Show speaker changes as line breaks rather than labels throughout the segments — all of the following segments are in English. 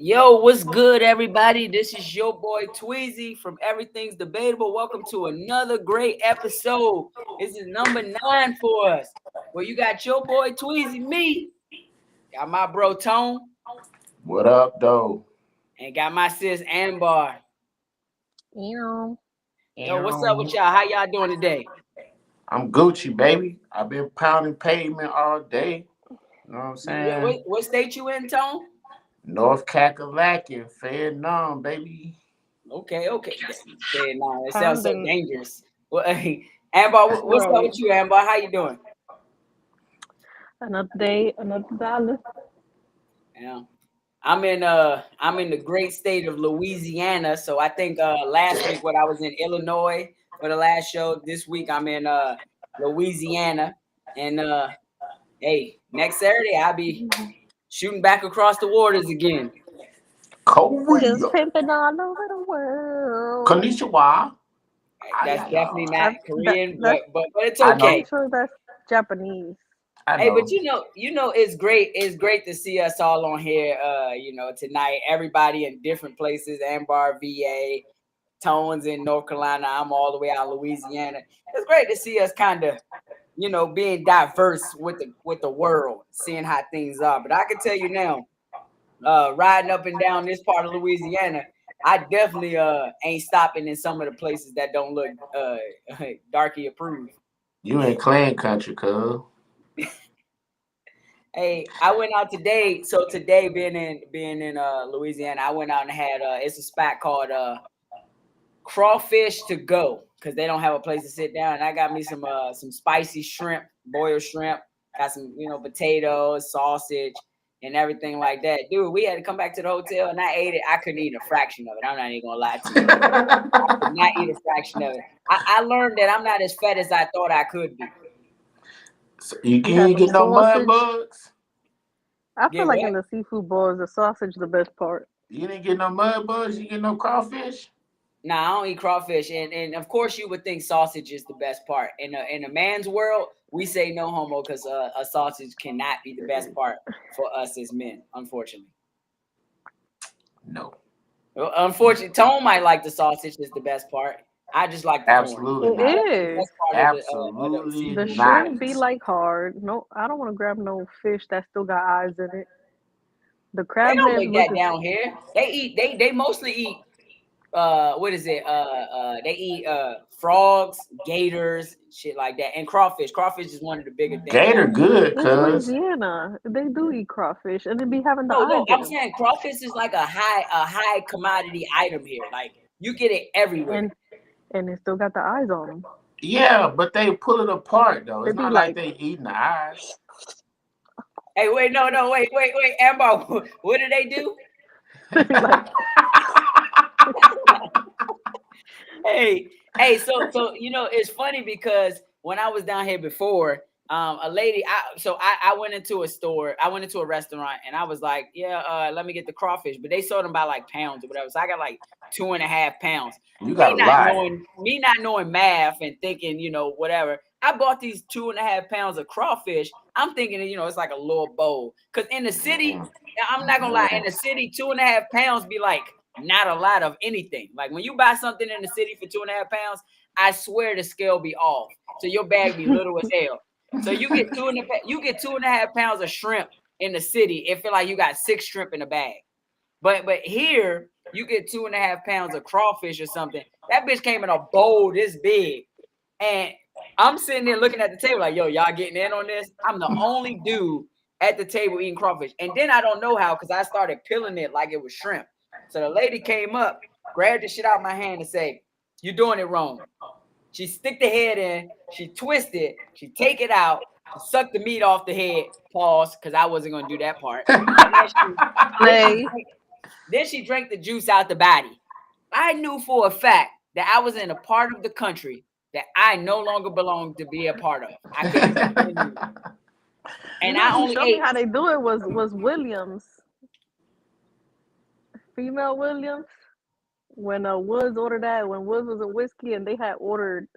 Yo, what's good, everybody? This is your boy Tweezy from Everything's Debatable. Welcome to another great episode. This is number 9 for us. Well, you got your boy Tweezy, me, got my bro Tone,
What up, though?
and got my sis Ambar.
Yeah.
Yo, what's up with y'all? How y'all doing today?
I'm Gucci, baby. I've been pounding pavement all day. You know what I'm saying?
What state you in, Tone?
North Kakalaki, Vietnam, baby.
Okay. Say no, it sounds so
Pounding.
dangerous. Well, hey, Ambar, what's up
Right.
with you, Ambar? How you doing?
Another day, another dollar.
Yeah. I'm in the great state of Louisiana. So I think last week when I was in Illinois for the last show, this week I'm in Louisiana. And hey, next Saturday I'll be shooting back across the waters again.
Just
Korea.
pimping all over the world.
Konnichiwa.
That's definitely not
That's,
Korean,
that's
but it's
I
I'm
know.
okay.
sure that's Japanese.
I
Hey, but
know.
you know, it's great. It's great to see us all on here. Tonight, everybody in different places. Ambar, VA, Tones in North Carolina. I'm all the way out in Louisiana. It's great to see us kind of, being diverse with the world, seeing how things are. But I can tell you now, riding up and down this part of Louisiana, I definitely ain't stopping in some of the places that don't look darky approved.
You in clan country, cuz.
Hey, I went out today. So today, being in Louisiana, I went out and had it's a spot called Crawfish to Go because they don't have a place to sit down. And I got me some spicy shrimp, boiled shrimp. Got some potatoes, sausage, and everything like that. Dude, we had to come back to the hotel and I ate it. I couldn't eat a fraction of it. I'm not even gonna lie to you. Could not eat a fraction of it. I learned that I'm not as fat as I thought I could be.
So you
You got
can't
some
get no mud
sausage.
bugs.
I feel
Get
like
what?
in the seafood bowls, the sausage the best part.
You didn't get no mud bugs. You get no crawfish.
Nah, I don't eat crawfish, and of course you would think sausage is the best part. In a man's world, we say no homo because a sausage cannot be the best part for us as men, unfortunately.
No,
Well, unfortunately, Tone might like the sausage is the best part. I just like the corn.
absolutely
It
not.
Corn is the
is.
best part of the
Absolutely
The
seafood.
not.
shrimp be like hard. No, I don't want to grab no fish that still got eyes in it. The
They
crab
don't
legs
make
look
that
as
down here. They mostly eat what is it? They eat frogs, gators, shit like that, and crawfish. Crawfish is one of the bigger things
Gator
down here.
good,
in
cuz.
Louisiana. They do eat crawfish and they be having the
No,
eyes in
I'm
them.
saying crawfish is like a high commodity item here. Like you get it everywhere.
And and they still got the eyes on them.
Yeah, but they pull it apart though.
They
It's
be
not like
like,
they eating the eyes.
Hey, wait, no, wait, Amber, what do they do?
they be like,
Hey, so it's funny because when I was down here before, a lady, I went into a store, I went into a restaurant, and I was like, yeah, let me get the crawfish, but they sold them by like pounds or whatever, so I got like 2.5 pounds.
You
Me
got a
not
lot.
knowing, me not knowing math and thinking, whatever. I bought these 2.5 pounds of crawfish. I'm thinking, it's like a little bowl. Cause in the city,
Mm,
I'm not gonna lie, in
mm.
the city, 2.5 pounds be like not a lot of anything. Like when you buy something in the city for 2.5 pounds, I swear the scale be off. So your bag be little as hell. So you get 2.5 pounds of shrimp in the city. It feel like you got 6 shrimp in a bag. But here you get 2.5 pounds of crawfish or something. That bitch came in a bowl this big, and I'm sitting there looking at the table like, yo, y'all getting in on this? I'm the only dude at the table eating crawfish, and then I don't know how because I started peeling it like it was shrimp. So the lady came up, grabbed the shit out of my hand, and said, "You're doing it wrong." She stick the head in, she twist it, she take it out, she suck the meat off the head. Pause, because I wasn't gonna do that part. And then she
play.
drank, then she drank the juice out the body. I knew for a fact that I was in a part of the country that I no longer belonged to be a part of. I couldn't continue.
You
And
know,
I
who
only
showed me
ate.
how they do it was Williams, female Williams. When Woods ordered that, when Woods was in whiskey and they had ordered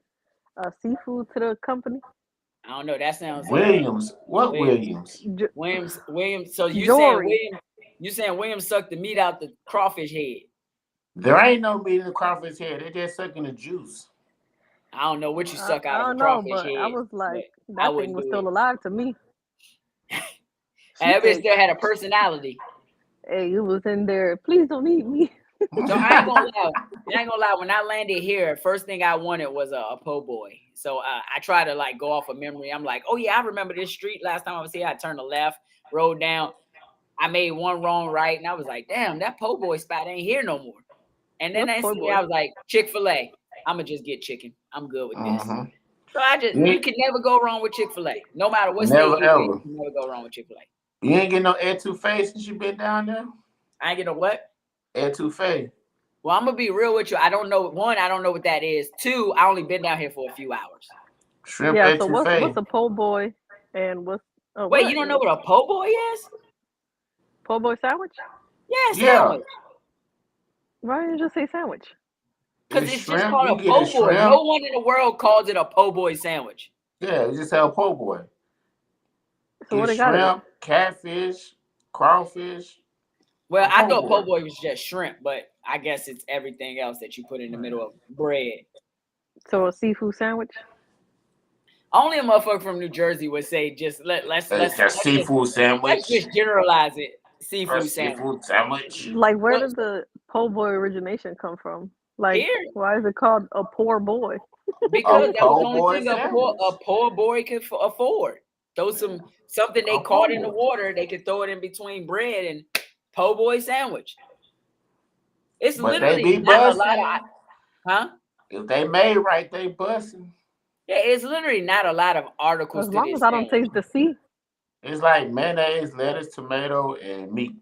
seafood to the company.
I don't know. That sounds
Williams. What
Williams.
Williams?
J-
Williams. So you saying
Jory.
Williams? You saying William sucked the meat out the crawfish head?
There ain't no meat in the crawfish head. They just sucking the juice.
I don't know what you suck
I
out of a
don't know,
crawfish
but I
head,
was
but
like,
I
that thing
wouldn't
was
do
still
it.
alive to me.
And
She
that bitch
said,
still had a personality.
"Hey, it was in there. Please don't eat me."
So I ain't gonna lie. I ain't gonna lie. When I landed here, first thing I wanted was a po' boy. So I try to like go off of memory. I'm like, oh yeah, I remember this street last time I was here. I turned the left, rode down. I made one wrong right, and I was like, damn, that po' boy spot ain't here no more. And then
What's po'
instantly
boy?
I was like, Chick-fil-A. I'ma just get chicken. I'm good with this.
Mm-hmm.
So you can never go wrong with Chick-fil-A. No matter what state
Never
you in,
ever.
you can never go wrong with Chick-fil-A.
You ain't get no etouffee since you been down there?
I ain't get a what?
Etouffee.
Well, I'm gonna be real with you. I don't know. One, I don't know what that is. Two, I only been down here for a few hours.
Shrimp
Yeah. So what's
etouffee.
a po' boy and what's
Wait,
what
you don't know what a po' boy is?
po' boy sandwich?
Yeah,
Yeah.
sandwich.
Why didn't you just say sandwich?
Because
It's
it's just
shrimp.
called
You
a
get a
po' boy. No
shrimp.
one in the world calls it a po' boy sandwich.
Yeah, you just have a po' boy.
So what
It's
they got in it?
shrimp, catfish, crawfish,
Well,
and
I
po'
thought po'
boy.
boy was just shrimp, but I guess it's everything else that you put in the middle of bread.
So a seafood sandwich?
Only a motherfucker from New Jersey would say just
It's a seafood
let's
sandwich.
just generalize it.
A
Seafood sandwich.
seafood sandwich.
Like, where
So
did the po' boy origination come from? Like,
here,
why is it called a poor boy?
A
because that was the
po'
only
boy
thing
sandwich.
a poor boy could afford. Throw something they
A po'
caught in the
boy.
water, they could throw it in between bread and po' boy sandwich. It's
But they
literally
be
not a lot of,
busting.
huh?
If they made right, they busting.
Yeah, it's literally not a lot of articles
As
to
long as
this
I don't
sandwich.
taste the sea.
It's like mayonnaise, lettuce, tomato, and meat.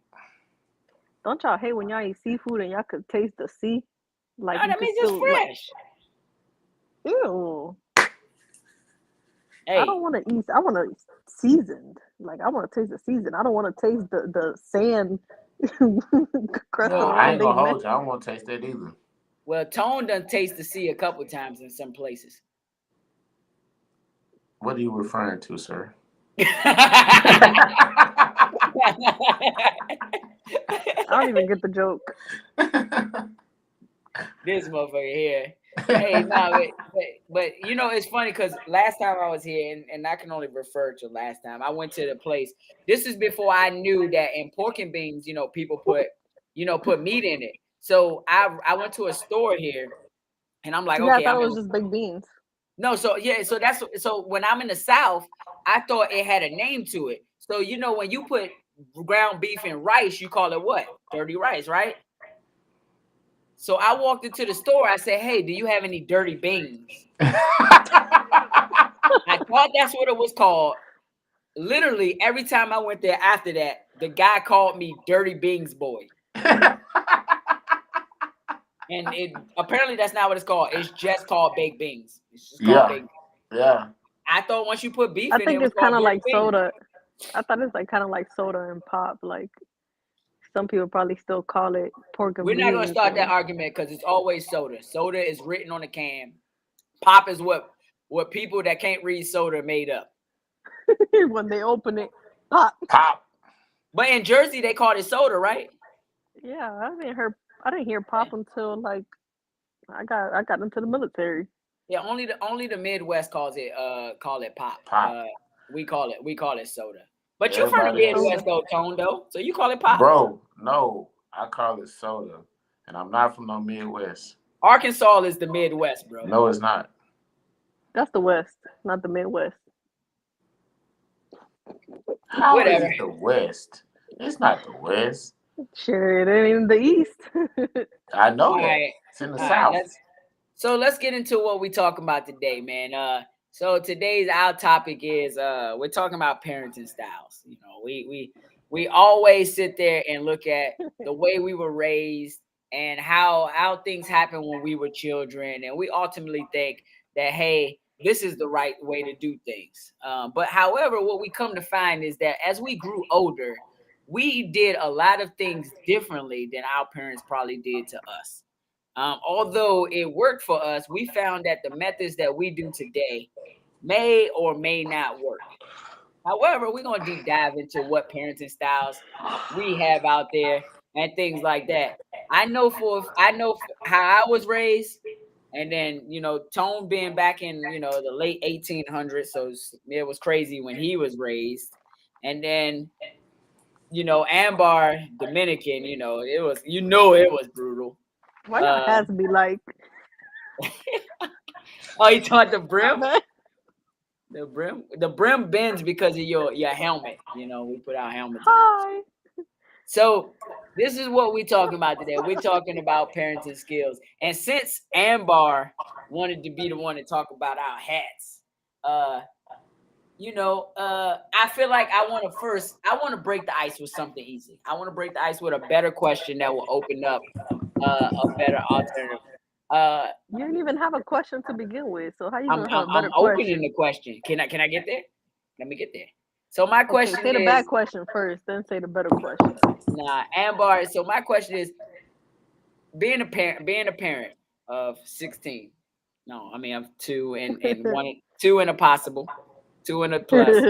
Don't y'all hate when y'all eat seafood and y'all could taste the sea?
No,
Like, you
that
could
means it's
still, like,
fresh.
ew. I don't
Hey,
want to eat. I want to seasoned. Like, I want to taste the season. I don't want to taste the sand crusted
well,
I
around
ain't
they
gonna
neck.
hold you. I don't want to taste that either.
well, Tone done taste the sea a couple times in some places.
What are you referring to, sir?
I don't even get the joke.
This motherfucker here. Hey, no, but you know it's funny because last time I was here, and I can only refer to last time I went to the place. This is before I knew that in pork and beans, people put meat in it. So I went to a store here, and I'm like,
Yeah, I
okay,
thought
I'm
it
in.
was just baked beans.
No, so yeah, so when I'm in the South, I thought it had a name to it. So when you put ground beef and rice, you call it what? Dirty rice, right? So I walked into the store. I said, "Hey, do you have any dirty beans?" I thought that's what it was called. Literally, every time I went there after that, the guy called me Dirty Beans Boy. And apparently that's not what it's called. It's just called baked beans. It's just called
Yeah,
baked beans.
yeah.
I thought once you put beef
I
in it,
think
it was
it's kind
called
of
dirty
like
beans.
soda. I thought it's like kind of like soda and pop. Like some people probably still call it pork and
We're not gonna
beans,
start that
and
argument because it's always soda. Soda is written on the can. Pop is what people that can't read soda made up.
when they open it, pop.
Pop.
But in Jersey, they called it soda, right?
Yeah, I didn't hear pop until like I got into the military.
Yeah, only the Midwest call it pop.
Pop.
We call it soda. But you from the
Everybody else.
Midwest
Soda.
though, Tone though, so you call it pop.
Bro, no. I call it soda. And I'm not from the Midwest.
Arkansas is the Midwest, bro.
No, it's not.
That's the West, not the Midwest.
How is
Whatever.
it the West? It's not the West.
Sure, it ain't in the East.
I know
All
that.
right,
It's in the
all right.
South.
Let's get into what we talking about today, man. So today's our topic is we're talking about parenting styles. We always sit there and look at the way we were raised and how things happen when we were children, and we ultimately think that hey, this is the right way to do things. But however, what we come to find is that as we grew older, we did a lot of things differently than our parents probably did to us. Although it worked for us, we found that the methods that we do today may or may not work. However, we're gonna deep dive into what parenting styles we have out there and things like that. How I was raised, and then Tone being back in the late 1800s, so it was crazy when he was raised, and then Ambar Dominican, it was brutal.
Why y'all
Uh,
has to be like,
oh, you taught the brim?
man?
The brim bends because of your helmet. We put our helmets on.
Hi.
So this is what we're talking about today. We're talking about parenting skills. And since Ambar wanted to be the one to talk about our hats, uh, I feel like I want to break the ice with something easy. I want to break the ice with a better question that will open up a better alternative. Uh,
You didn't even have a question to begin with, so how you
I'm,
gonna
I'm
have a
I'm
better
opening
question?
the question. Can I get there? Let me get there. So my
Okay,
question
say the bad
is,
question first, then say the better question.
nah, Ambar. So my question is, being a parent of 16. No, I mean, I'm two and a possible, two and a plus,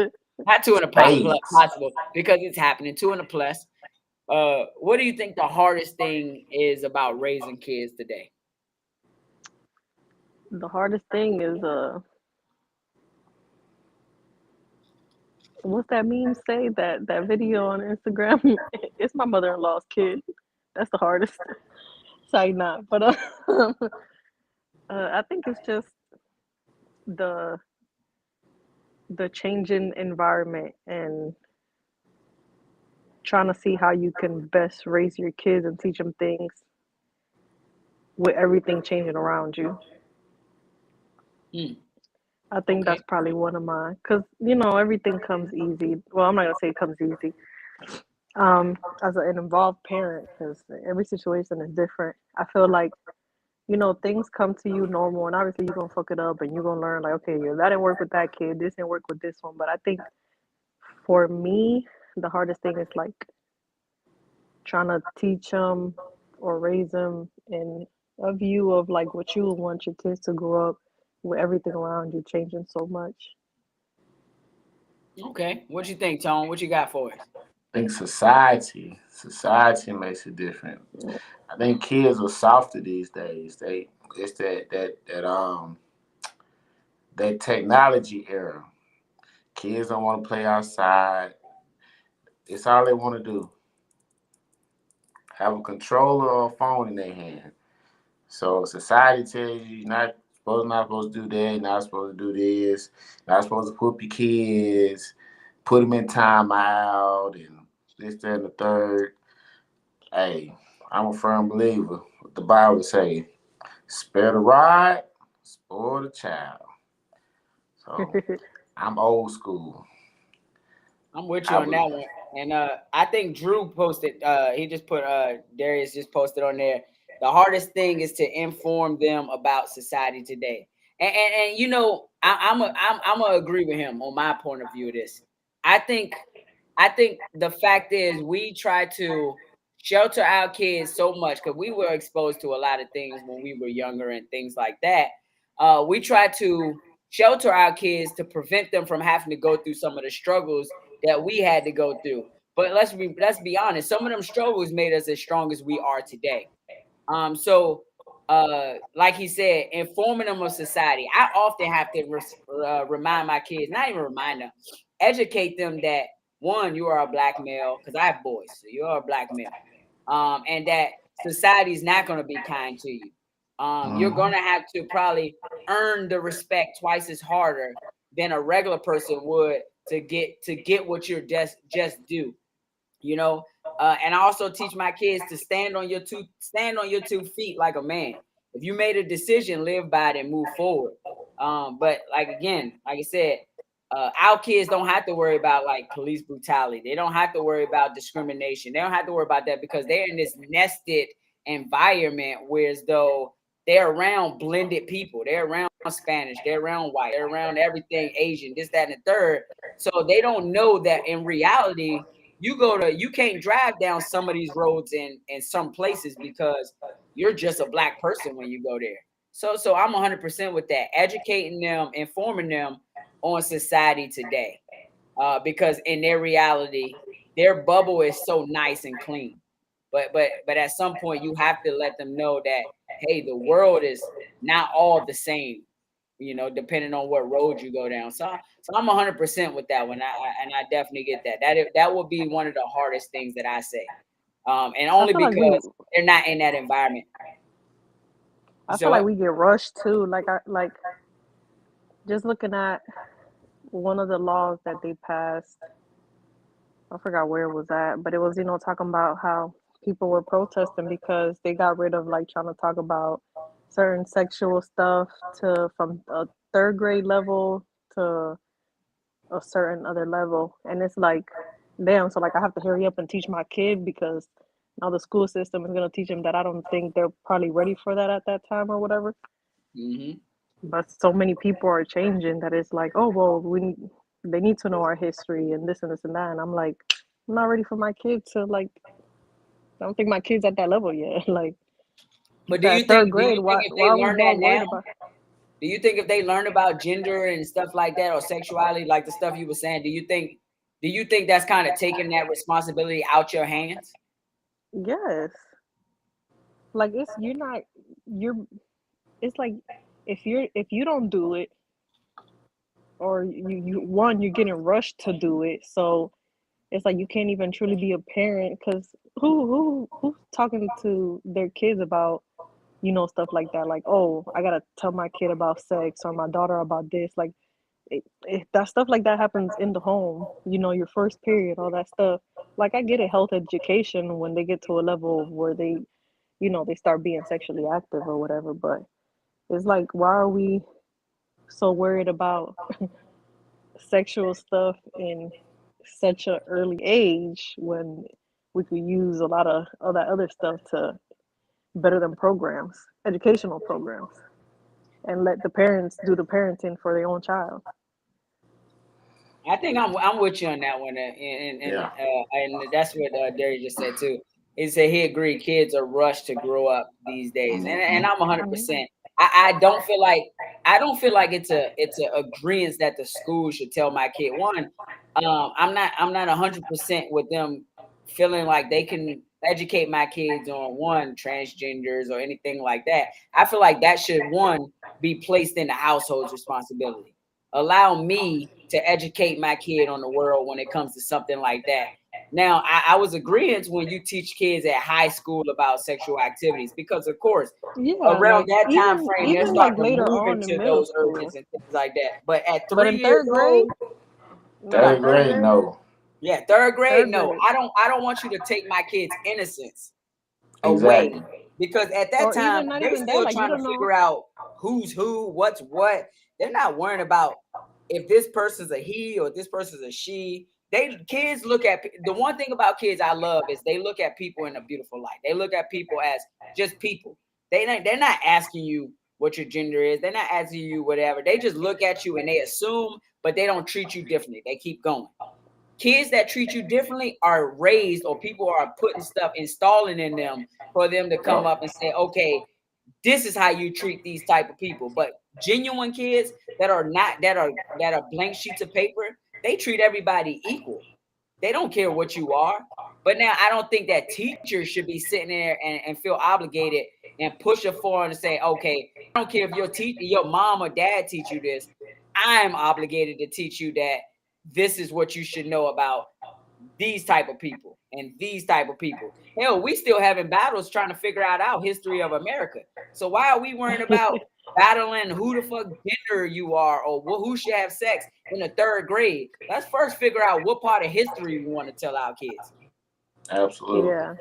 not two and a
Space.
possible because it's happening. Two and a plus. What do you think the hardest thing is about raising kids today?
The hardest thing is what's that meme say? That video on Instagram? It's my mother-in-law's kid. That's the hardest. Say not, but I think it's just the the changing environment and trying to see how you can best raise your kids and teach them things with everything changing around you.
Hmm.
I think
Okay.
that's probably one of mine, because everything comes easy. Well, I'm not gonna say it comes easy. As an involved parent, because every situation is different. I feel like things come to you normal, and obviously you're gonna fuck it up, and you're gonna learn like, okay, yeah, that didn't work with that kid. This didn't work with this one. But I think for me, the hardest thing is like trying to teach them or raise them in a view of like what you would want your kids to grow up with everything around you changing so much.
Okay. What you think, Tone? What you got for us?
I think society makes it different. I think kids are softer these days. It's that technology era. Kids don't want to play outside. It's all they want to do. Have a controller or a phone in their hand. So society tells you not supposed to do that, not supposed to do this, not supposed to whoop your kids, put them in timeout, and this, that, and the third. Hey, I'm a firm believer. What the Bible say, spare the rod, spoil the child. So I'm old school.
I'm with you
I
on that
believe.
one. And I think Drew posted, he just put Darius just posted on there. The hardest thing is to inform them about society today. And I'm gonna agree with him on my point of view of this. I think I think the fact is we try to shelter our kids so much because we were exposed to a lot of things when we were younger and things like that. We try to shelter our kids to prevent them from having to go through some of the struggles that we had to go through. But let's be honest, some of them struggles made us as strong as we are today. So like he said, informing them of society. I often have to remind my kids, not even remind them, educate them that one, you are a black male, because I have boys, so you are a black male. And that society is not going to be kind to you. You're going
Mhm.
to have to probably earn the respect twice as harder than a regular person would to get what you're just due. you know and I also teach my kids to stand on your 2 feet like a man. If you made a decision, live by it and move forward. But like, again, like I said, our kids don't have to worry about like police brutality. They don't have to worry about discrimination. They don't have to worry about that because they're in this nested environment, whereas though they're around blended people. They're around Spanish, they're around white, they're around everything Asian, this, that, and the third. So they don't know that in reality you can't drive down some of these roads in some places because you're just a black person when you go there. So I'm 100% with that, educating them, informing them on society today. because in their reality, their bubble is so nice and clean. But at some point, you have to let them know that, hey, the world is not all the same. Depending on what road you go down. So I'm 100% with that one. And I definitely get that. That will be one of the hardest things that I say, and
I
only
feel like we
because they're not in that environment.
I
So
feel like
what?
we get rushed too. Like just looking at one of the laws that they passed. I forgot where it was at, but it was, talking about how people were protesting because they got rid of like trying to talk about certain sexual stuff to from a third grade level to a certain other level. And it's like, damn, so like I have to hurry up and teach my kid because now the school system is gonna teach them that I don't think they're probably ready for that at that time or whatever.
Hmm.
But so many people are changing that it's like, oh well, they need to know our history and this and this and that. And I'm like, I'm not ready for my kid to like. I don't think my kid's at that level yet. Like
But do
that
you think
third
do
grade,
you think
why
if
why
they
are we
learn that
more
now?
worried about?
Do you think if they learn about gender and stuff like that, or sexuality, like the stuff you were saying, do you think that's kind of taking that responsibility out your hands?
Yes, like you're. It's like if you don't do it, or you're getting rushed to do it, so it's like you can't even truly be a parent because who's talking to their kids about stuff like that, like, oh, I gotta tell my kid about sex or my daughter about this, like that stuff like that happens in the home, your first period, all that stuff. Like I get a health education when they get to a level where they start being sexually active or whatever, but it's like, why are we so worried about sexual stuff in such an early age when we could use a lot of all that other stuff to better them programs, educational programs, and let the parents do the parenting for their own child.
I think I'm with you on that one,
Yeah.
and that's what Derry just said too. He said he agreed kids are rushed to grow up these days, and
Hmm.
I'm
Mhm.
100%. I don't feel like it's a agreement that the school should tell my kid. One, I'm not 100% with them feeling like they can educate my kids on one transgenders or anything like that. I feel like that should one be placed in the household's responsibility. Allow me to educate my kid on the world when it comes to something like that. Now, I was agreeing when you teach kids at high school about sexual activities because, of course,
Yeah,
around
like
that time frame, they're
even like
starting to
later
move
on in
into
middle
those
school,
urges and things like that. But at
but
3
in
years
third grade,
old,
nah,
Third
no,
third
grade,
grade,
no.
yeah, third grade,
third
no,
grade,
I don't want you to take my kids' innocence away
Exactly.
because at that
or
time
even not
they're
even that.
still
Like you
trying to
don't know.
figure out who's who, what's what. They're not worrying about if this person's a he or this person's a she. Kids look at the one thing about kids I love is they look at people in a beautiful light. They look at people as just people. They're not asking you what your gender is. They're not asking you whatever. They just look at you and they assume, but they don't treat you differently. They keep going. Kids that treat you differently are raised, or people are putting stuff, installing in them for them to come
Yep.
up and say, okay, this is how you treat these type of people. But genuine kids that are not that are blank sheets of paper, they treat everybody equal. They don't care what you are. But now I don't think that teachers should be sitting there and feel obligated and push it forward and say, okay, I don't care if your mom or dad teach you this. I'm obligated to teach you that this is what you should know about these type of people and these type of people. Hell, we still having battles trying to figure out our history of America. So why are we worrying about battling who the fuck gender you are or who should have sex in the third grade? Let's first figure out what part of history we want to tell our kids.
Absolutely.
Yeah,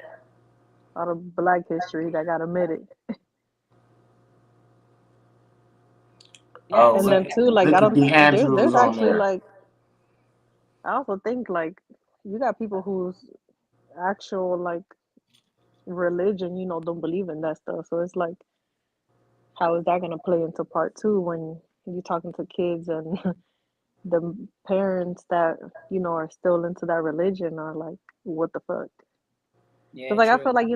all the Black history that got omitted.
Yeah,
Oh,
And
so
then too, like I
look at
don't.
the
There's
Andrews on
actually
there.
like I also think like you got people whose actual like religion, don't believe in that stuff. So it's like, how is that gonna play into part two when you're talking to kids and the parents that are still into that religion are like, what the fuck?
yeah,
Because like I
true.
feel like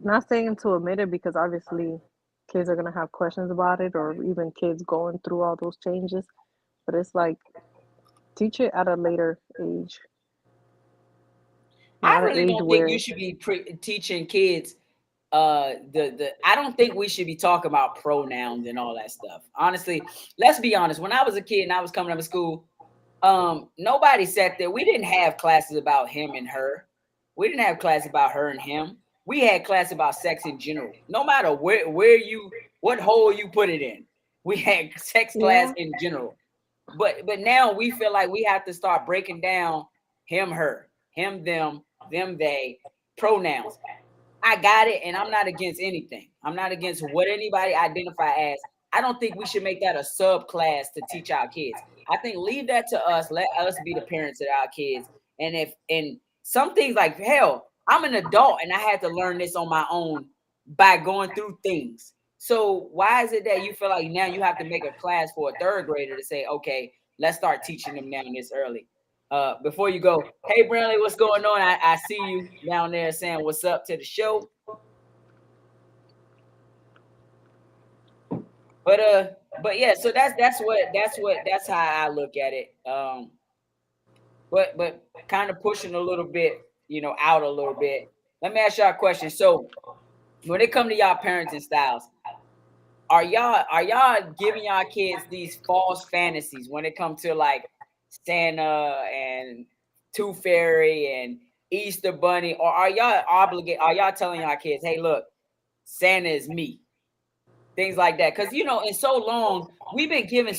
not saying to admit it because obviously kids are gonna have questions about it, or even kids going through all those changes. But it's like teach it at a later age,
I
not an
really
age
don't think you
where
should be teaching kids the I don't think we should be talking about pronouns and all that stuff. Honestly, let's be honest. When I was a kid and I was coming up to school, nobody sat there. We didn't have classes about him and her. We didn't have classes about her and him. We had class about sex in general. No matter where you what hole you put it in, we had sex class
yeah,
in general. But now we feel like we have to start breaking down him, her, him, them, they, pronouns. I got it, and I'm not against anything. I'm not against what anybody identify as. I don't think we should make that a subclass to teach our kids. I think leave that to us. Let us be the parents of our kids. And some things like hell, I'm an adult and I had to learn this on my own by going through things. So why is it that you feel like now you have to make a class for a third grader to say, okay, let's start teaching them now this early? Before you go, hey Brantley, what's going on? I see you down there saying what's up to the show. But yeah, so that's how I look at it. But kind of pushing a little bit, out a little bit. Let me ask y'all a question. So when it come to y'all parenting styles, are y'all giving y'all kids these false fantasies when it comes to like Santa and Tooth Fairy and Easter Bunny, or are y'all obligated? Are y'all telling y'all kids, hey, look, Santa is me, things like that? Because in so long we've been giving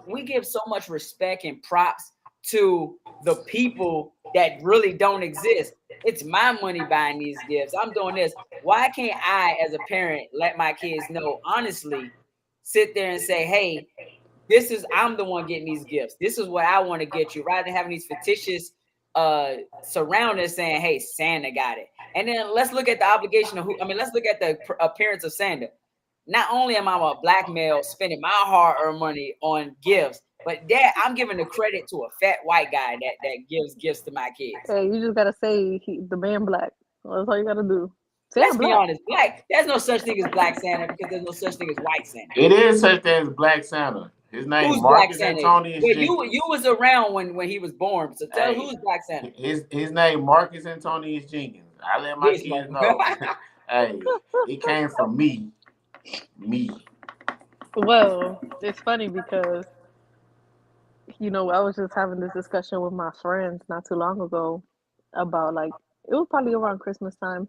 we give so much respect and props to the people that really don't exist. It's my money buying these gifts. I'm doing this. Why can't I, as a parent, let my kids know honestly, sit there and say, hey, I'm the one getting these gifts. This is what I want to get you, rather than having these fictitious surroundings saying, hey, Santa got it. And then let's look at the obligation of let's look at the appearance of Santa. Not only am I a black male spending my hard-earned money on gifts, but dad, I'm giving the credit to a fat white guy that gives gifts to my kids.
hey, you just gotta say the man black. Well, that's all you gotta do. Santa
Let's be
black.
honest, black. There's no such thing as black Santa because there's no such thing as white Santa.
It is such thing as Black Santa. His name
Who's Black
Marcus
Santa?
Antonius
Well, you
Jenkins.
was around when he was born, so tell
Hey,
who's Black Santa.
his name Marcus Antonius Jenkins. I let my
This
kids know. Hey, it came from me. Me.
Well, it's funny because I was just having this discussion with my friends not too long ago about like it was probably around Christmas time.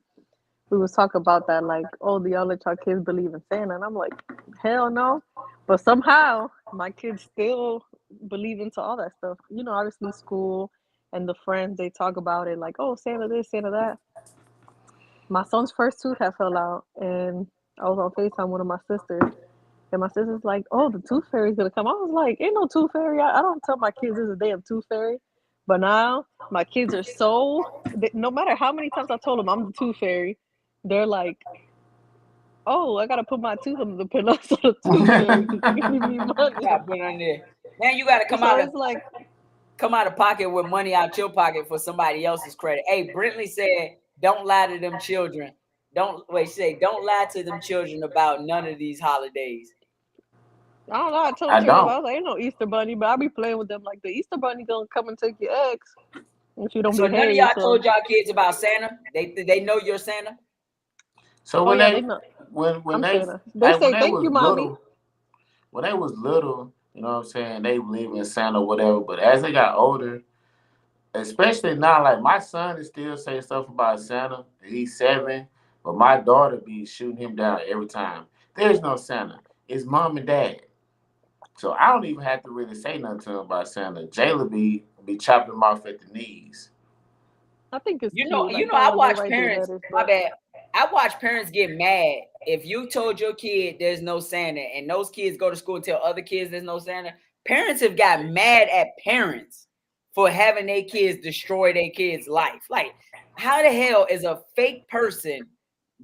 We was talking about that, like, oh, do y'all let y'all kids believe in Santa? And I'm like, hell no. But somehow my kids still believe into all that stuff. Obviously school and the friends they talk about it like, oh, Santa this, Santa that. My son's first tooth had fell out and I was on FaceTime with one of my sisters. And my sister's like, oh, the tooth fairy's gonna come. I was like, ain't no tooth fairy. I don't tell my kids there's a damn tooth fairy. But now my kids are no matter how many times I told them I'm the tooth fairy, they're like, oh, I gotta put my tooth under the pillow so the tooth fairy can give me money.
Yeah, put it on there. Now you got to
So it's like,
come out of pocket with money out your pocket for somebody else's credit. Hey, Brentley said, "Don't lie to them children. Don't wait. Say, don't lie to them children about none of these holidays."
I don't know. I told
I
children, I
don't.
was like, ain't no Easter bunny, but I be playing with them like the Easter bunny gonna come and take your eggs if you don't
So none of
behave.
y'all
So,
told y'all kids about Santa. They know you're Santa.
So
oh
when
yeah, they
they
know
when
I'm
they
Santa. They
like when
say
they
thank
was
you, mommy.
little, you know what I'm saying, they believe in Santa or whatever. But as they got older, especially now, like my son is still saying stuff about Santa. He's 7, but my daughter be shooting him down every time. There's no Santa. It's mom and dad. So I don't even have to really say nothing to him about Santa. Jayla be chopping him off at the knees.
I think it's
You know,
cute.
you
Like,
know. I
however they
watch
write their
parents.
letters,
My
but
bad. I watch parents get mad if you told your kid there's no Santa, and those kids go to school and tell other kids there's no Santa. Parents have got mad at parents for having their kids destroy their kids' life. Like, how the hell is a fake person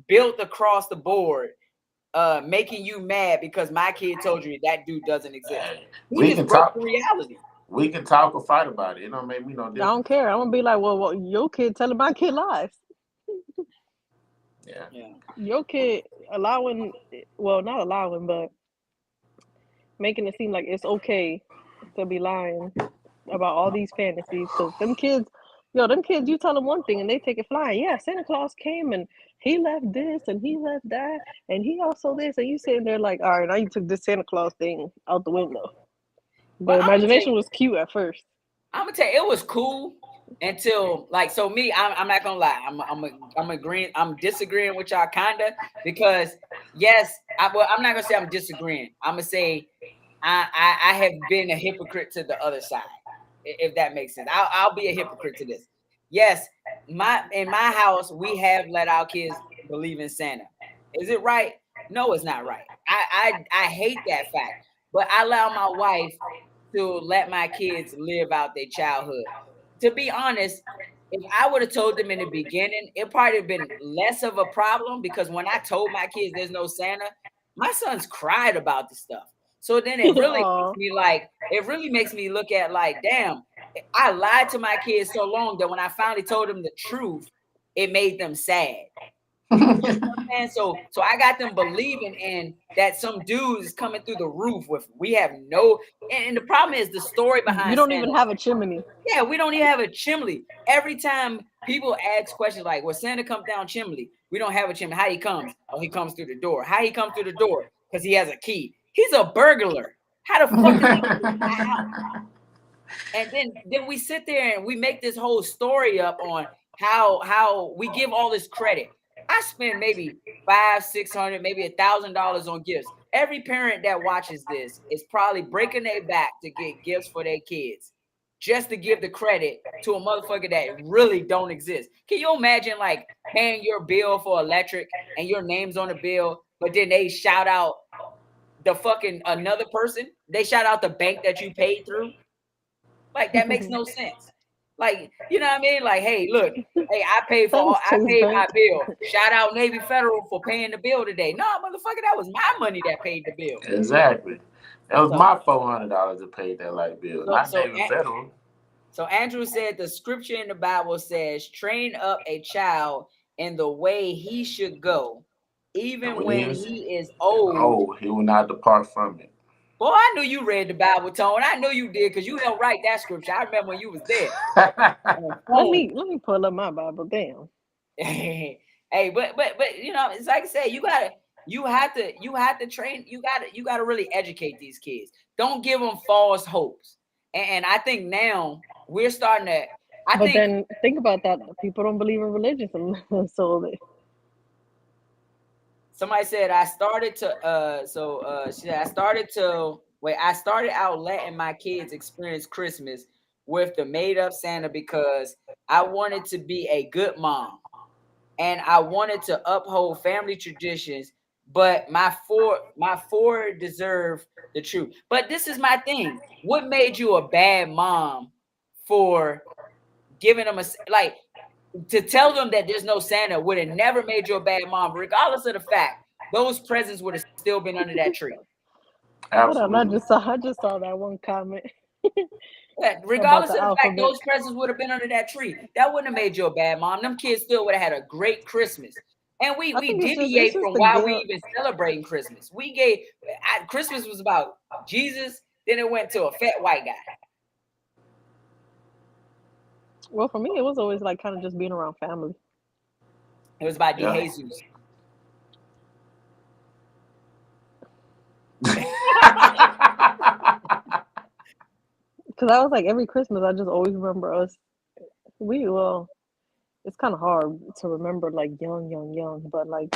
built across the board making you mad because my kid told you that dude doesn't exist?
Hey,
He
we
just
can
broke
talk.
the reality.
We can talk or fight about it. It don't make me no
I don't
difference.
care. I'm gonna be like, well, your kid telling my kid lies.
Yeah.
Yeah.
Your kid allowing, well, not allowing, but making it seem like it's okay to be lying about all these fantasies because them kids, you tell them one thing and they take it flying. Yeah, Santa Claus came and he left this and he left that and he also this, and you sitting there like, all right, now you took this Santa Claus thing out the window.
Well,
The imagination was cute at first.
I'm gonna tell you, it was cool until like so. Me, I'm not gonna lie. I'm agreeing. I'm disagreeing with y'all kinda because yes, I'm not gonna say I'm disagreeing. I'm gonna say I have been a hypocrite to the other side, if that makes sense. I'll be a hypocrite to this. Yes, in my house we have let our kids believe in Santa. Is it right? No, it's not right. I hate that fact, but I allow my wife to let my kids live out their childhood. To be honest, if I would have told them in the beginning, it probably have been less of a problem because when I told my kids there's no Santa, my sons cried about the stuff. So then it really makes me like, it really makes me look at like, damn, I lied to my kids so long that when I finally told them the truth, it made them sad. And so I got them believing in that some dude is coming through the roof with we have no and the problem is the story behind
You don't
Santa.
even have a chimney.
Yeah, we don't even have a chimney. Every time people ask questions like, "Well, Santa comes down chimney?" We don't have a chimney. How he comes? Oh, he comes through the door. How he comes through the door? Because he has a key. He's a burglar. How the fuck is he get in my house? And then we sit there and we make this whole story up on how we give all this credit. I spend maybe $500, $600, maybe $1,000 on gifts. Every parent that watches this is probably breaking their back to get gifts for their kids, just to give the credit to a motherfucker that really don't exist. Can you imagine like paying your bill for electric and your name's on the bill, but then they shout out the fucking another person? They shout out the bank that you paid through. Like that makes no sense. Like, you know what I mean? Like, hey, look, hey, I paid my bill. Shout out Navy Federal for paying the bill today. No, motherfucker, that was my money that paid the bill.
Exactly. That was my $400 that paid that light bill, not Navy Federal.
So Andrew said the scripture in the Bible says, train up a child in the way he should go, even when he is old.
Oh, he will not depart from it.
Boy, I knew you read the Bible, Tone. I know you did because you helped write that scripture. I remember when you was there.
let me pull up my Bible. Damn.
Hey, but you know, it's like I said, you have to train. You gotta really educate these kids. Don't give them false hopes. And I think now we're starting to.
Then think about that. People don't believe in religion, so they.
Somebody said I started out letting my kids experience Christmas with the made up Santa because I wanted to be a good mom and I wanted to uphold family traditions, but my four deserve the truth. But this is my thing. What made you a bad mom for giving them to tell them that there's no Santa would have never made you a bad mom, regardless of the fact those presents would have still been under that tree.
Absolutely.
I just saw that one comment.
Regardless of the fact those presents would have been under that tree, that wouldn't have made you a bad mom. Them kids still would have had a great Christmas. And we deviate from why we even celebrating Christmas. Christmas was about Jesus, then it went to a fat white guy.
Well, for me, it was always like kind of just being around family.
It was about Jesus.
Because I was like, every Christmas, I just always remember us. It's kind of hard to remember like young, but like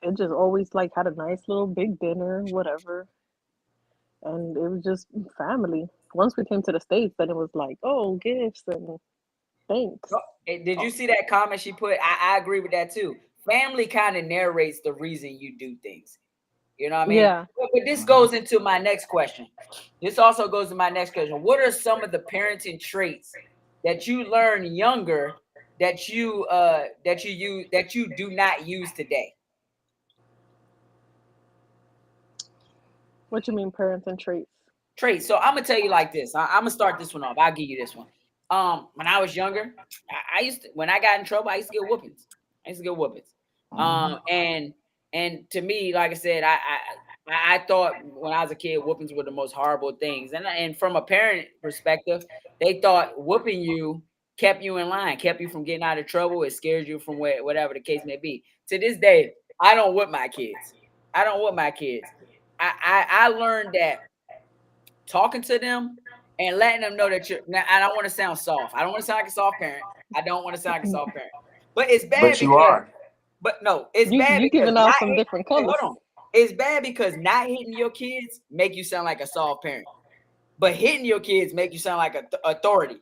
it just always like had a nice little big dinner, whatever. And it was just family. Once we came to the States, then it was like, oh, gifts and thanks.
Did you see that comment she put? I agree with that too. Family kind of narrates the reason you do things. You know what I mean?
Yeah.
But this goes into my next question. This also goes to my next question. What are some of the parenting traits that you learn younger that you do not use today?
What you mean, parenting traits?
Traits. So I'm gonna tell you like this. I'm gonna start this one off. I'll give you this one. When I was younger, when I got in trouble, I used to get whoopings. And to me, like I said, I thought when I was a kid, whoopings were the most horrible things. And from a parent perspective, they thought whooping you kept you in line, kept you from getting out of trouble. It scares you from whatever the case may be. To this day, I don't whip my kids. I don't whip my kids. I learned that talking to them and letting them know that you're. Now, I don't want to sound soft. I don't want to sound like a soft parent. I don't want to sound like a soft parent. But it's bad
But you
because.
are.
But no, it's bad
You
because
giving
not
out some
hitting.
different
Wait,
colors.
hold on. It's bad because not hitting your kids make you sound like a soft parent, but hitting your kids make you sound like a authority.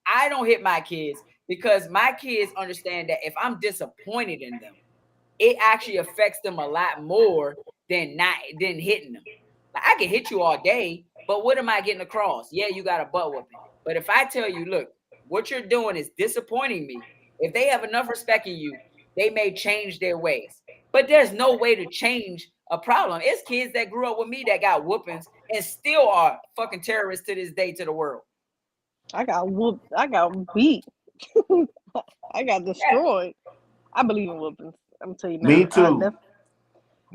I don't hit my kids because my kids understand that if I'm disappointed in them, it actually affects them a lot more than hitting them. Like, I can hit you all day, but what am I getting across? Yeah, you got a butt whooping. But if I tell you, look, what you're doing is disappointing me, if they have enough respect in you, they may change their ways. But there's no way to change a problem. It's kids that grew up with me that got whoopings and still are fucking terrorists to this day to the world.
I got whooped. I got beat. I got
Yeah.
destroyed. I believe in whoopings. I'm gonna tell you
Me
now.
too.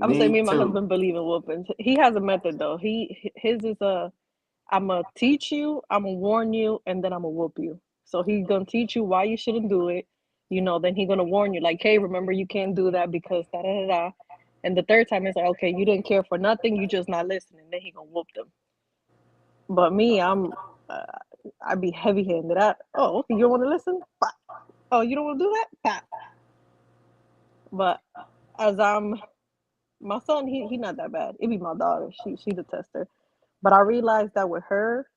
I'm gonna say
Me
me and my
too.
husband believe in whoopings. He has a method though. His is I'm gonna teach you, I'm gonna warn you, and then I'm gonna whoop you. So he's gonna teach you why you shouldn't do it. Then he's gonna warn you, like, hey, remember you can't do that because da da da da. And the third time it's like, okay, you didn't care for nothing, you just not listening. Then he gonna whoop them. But me, uh, I be heavy handed. Okay, you don't want to listen? Bah. Oh, you don't want to do that? Bah. But as my son, he not that bad. It be my daughter. She the tester. But I realized that with her,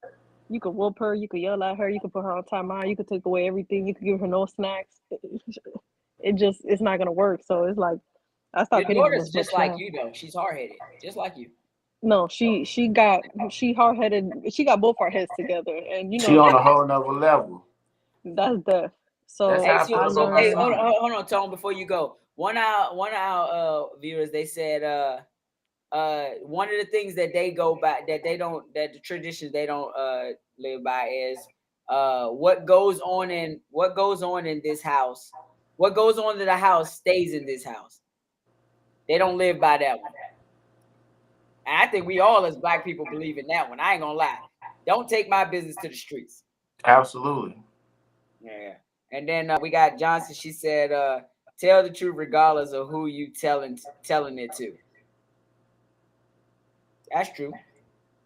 you could whoop her, you could yell at her, you could put her on timeout, you could take away everything, you could give her no snacks. It's not gonna work. So it's like I
Your
stopped hitting them
daughter's
as
just
much
like
now.
you though. She's hard headed, just like you.
No, she hard headed. She got both our heads together, and
She on a whole nother level.
that's death.
That's
So
Hey,
how I
so
feel
I
about
so
my
hey,
learned.
son.
hold on, Tone, before you go. One of our viewers, they said one of the things that they go by that they don't that the traditions they don't live by is what goes on in this house. What goes on in the house stays in this house. They don't live by that one. And I think we all as black people believe in that one. I ain't gonna lie. Don't take my business to the streets.
Absolutely.
Yeah. And then we got Johnson. She said, tell the truth regardless of who you telling it to. That's true.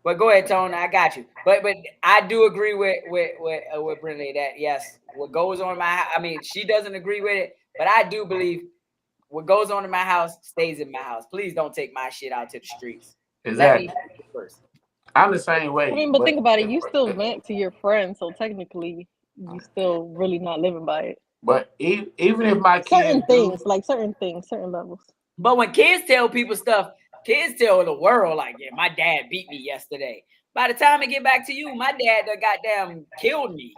But go ahead, Tone. I got you. But I do agree with Brenda that yes, what goes on in I mean, she doesn't agree with it, but I do believe what goes on in my house stays in my house. Please don't take my shit out to the streets. Let me
Exactly.
fix it first.
I'm the same
I
way.
mean, but think about it. You still vent to your friends, so technically, you still really not living by it.
even if my
Certain
kids do,
things, like certain things, certain levels.
But when kids tell people stuff, kids tell the world like, yeah, my dad beat me yesterday. By the time I get back to you, my dad done goddamn killed me.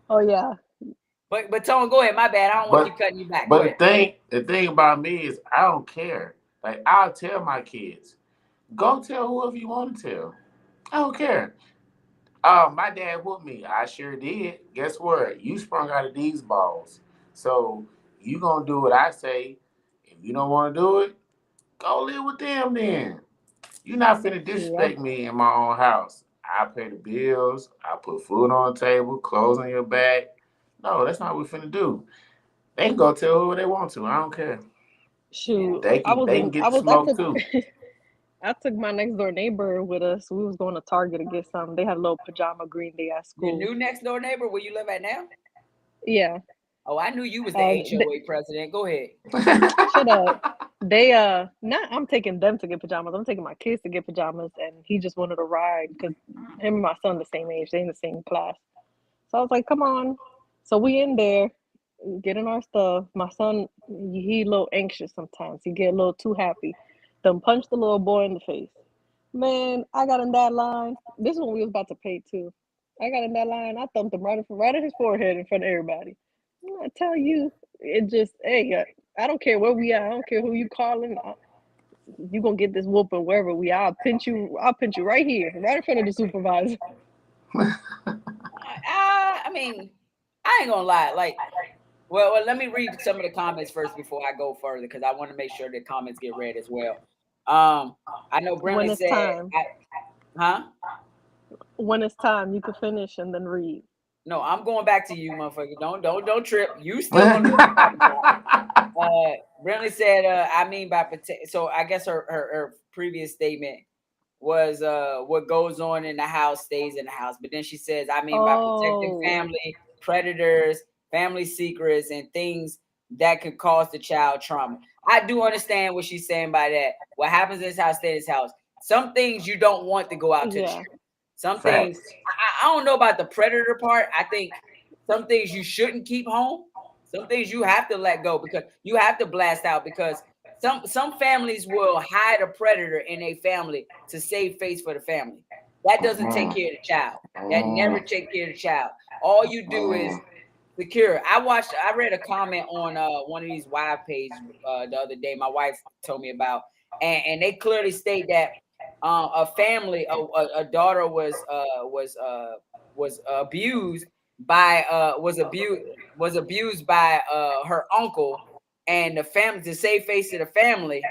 Oh yeah,
But Tone, go ahead. My bad. I don't want to
but
keep cutting you back. Go
but
ahead.
the thing about me is I don't care. Like I'll tell my kids, go tell whoever you want to tell. I don't care. My dad whooped me. I sure did. Guess what? You sprung out of these balls. So you gonna do what I say. If you don't want to do it, go live with them then. You're not finna
yeah.
disrespect me in my own house. I pay the bills. I put food on the table, clothes on your back. No, that's not what we finna do. They can go tell whoever they want to. I don't care.
Yeah.
Shoot,
They
I
can
was
they can
in.
get the
I
smoke
took.
too.
I took my next door neighbor with us. We was going to Target to get some. They had a little pajama Green Day at
Your
school.
new next door neighbor where you live at now?
Yeah.
Oh, I knew you was the
Uh,
HOA president. Go ahead.
Shut up. They not I'm taking them to get pajamas. I'm taking my kids to get pajamas, and he just wanted to ride because him and my son the same age. They in the same class. So I was like, come on. So we in there getting our stuff. My son, he a little anxious sometimes. He get a little too happy. Then punch the little boy in the face. Man, I got in that line. This is when we was about to pay too. I got in that line. I thumped him right in his forehead in front of everybody. I tell you, it just hey, I don't care where we are. I don't care who you calling. You gonna get this whooping wherever we are. I'll pinch you. I'll pinch you right here, right in front of the supervisor.
I mean, I ain't gonna lie. Like, well, let me read some of the comments first before I go further because I want to make sure the comments get read as well. I know
When
Brentley
it's
said,
time,
huh?
when it's time, you can finish and then read.
No, I'm going back to you, motherfucker. Don't trip. You still gonna know what you're talking about. Brentley said, I mean by protect. So I guess her previous statement was what goes on in the house stays in the house. But then she says, I mean by protecting
Oh,
family, predators, family secrets, and things that could cause the child trauma. I do understand what she's saying by that. What happens in this house stays in this house. Some things you don't want to go out to the
yeah.
street. Some things
Facts.
I don't know about the predator part. I think some things you shouldn't keep home. Some things you have to let go because you have to blast out because some families will hide a predator in a family to save face for the family. That doesn't take
Mm,
care of the child. That never
mm,
take care of the child. All you do is
mm.
secure. I read a comment on one of these wife pages the other day. My wife told me about, and they clearly state that a family, a daughter was abused by was abused by her uncle, and the family to save face of the family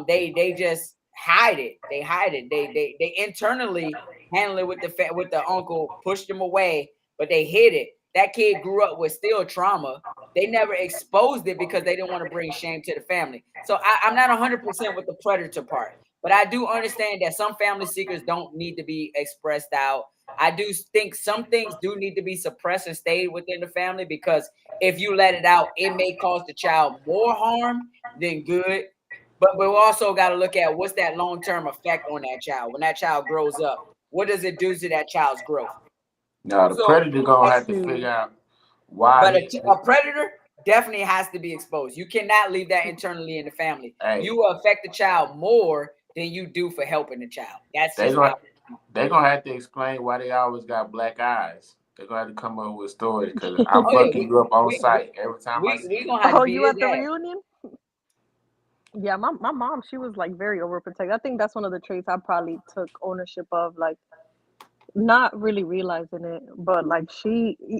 they just hide it. They hide it. They internally handle it with with the uncle, pushed him away, but they hid it. That kid grew up with still trauma. They never exposed it because they didn't want to bring shame to the family. So I'm not 100% with the predator part, but I do understand that some family secrets don't need to be expressed out. I do think some things do need to be suppressed and stayed within the family because if you let it out, it may cause the child more harm than good. But we also got to look at what's that long term effect on that child when that child grows up. What does it do to that child's growth?
Now the
So,
predator gonna have to
Shoot.
figure out why
but
he.
a predator definitely has to be exposed. You cannot leave that internally in the family.
Hey,
You will affect the child more than you do for helping the child. That's
they
just my.
gonna they gonna have to explain why they always got black eyes. They're gonna have to come up with stories because I'm
Oh yeah,
fucking you up on
we
sight every time I see
we
you.
gonna have to
Oh,
beat
you
his
at the
ass.
reunion? Yeah, my mom, she was like very overprotective. I think that's one of the traits I probably took ownership of, like not really realizing it, but like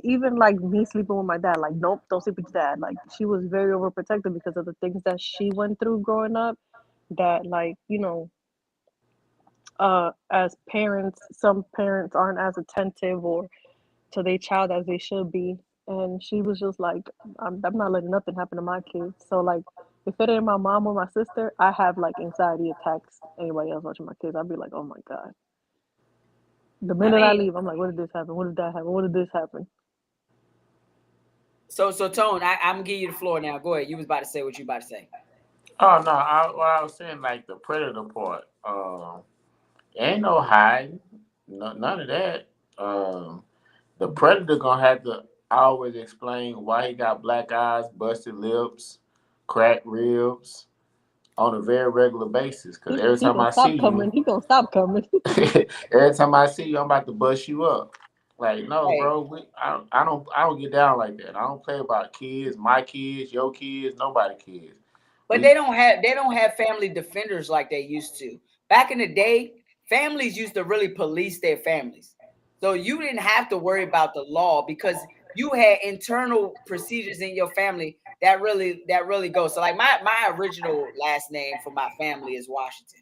even like me sleeping with my dad, like nope, don't sleep with your dad. Like she was very overprotective because of the things that she went through growing up. That like as parents, some parents aren't as attentive or to their child as they should be. And she was just like, I'm not letting nothing happen to my kids. So like, if it ain't my mom or my sister, I have like anxiety attacks. Anybody else watching my kids, I'd be like, oh my god. The
I
minute I
mean,
leave, I'm like, what did this happen? What did that happen? What did this happen?
so Tone, I'm gonna give you the floor now. Go ahead. You was about to say what you about to say.
Oh no, what I was saying like the predator part. Ain't no hiding, none of that. The predator gonna have to always explain why he got black eyes, busted lips, cracked ribs on a very regular basis. Cause every
He
time
gonna
I see
stop
you,
coming. He gonna stop coming.
every time I see you, I'm about to bust you up. Like no,
Right.
bro, I don't get down like that. I don't play about kids, my kids, your kids, nobody kids.
But
We
they don't have family defenders like they used to. Back in the day, families used to really police their families. So you didn't have to worry about the law because you had internal procedures in your family that really go. So like my original last name for my family is Washington.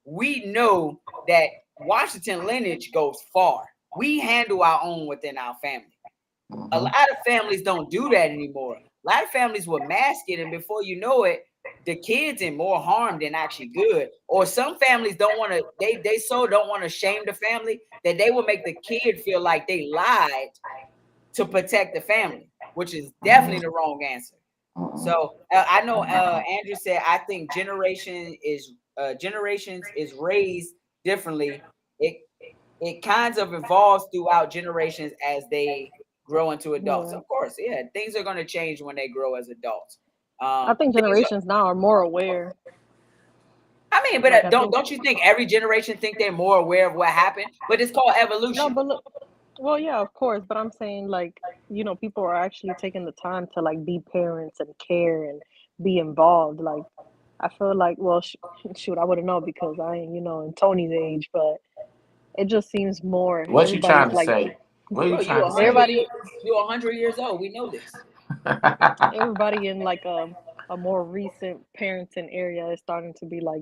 We know that Washington lineage goes far. We handle our own within our family. A
hmm
lot of families don't do that anymore. A lot of families will mask it, and before you know it, the kids in more harm than actually good. Or some families don't want to, they so don't want to shame the family that they will make the kid feel like they lied to protect the family, which is definitely the wrong answer. So I know Andrew said I think generations is raised differently. It it kind of evolves throughout generations as they grow into adults.
Yeah,
Of course, yeah, things are going to change when they grow as adults.
I think
Things are,
generations now are more aware.
I mean, but
Like I think
don't you think every generation think they're more aware of what happened? But it's called
no,
evolution.
but look, well, yeah, of course, but I'm saying like people are actually taking the time to like be parents and care and be involved. Like I feel like, well, shoot, I wouldn't know because I ain't in Tony's age, but it just seems more
what you trying
everybody's
to
like
say? What are you
Bro, you
trying to
a hundred
say?
everybody
years, you're 100 years old. We know this.
everybody in like a more recent parenting area is starting to be like,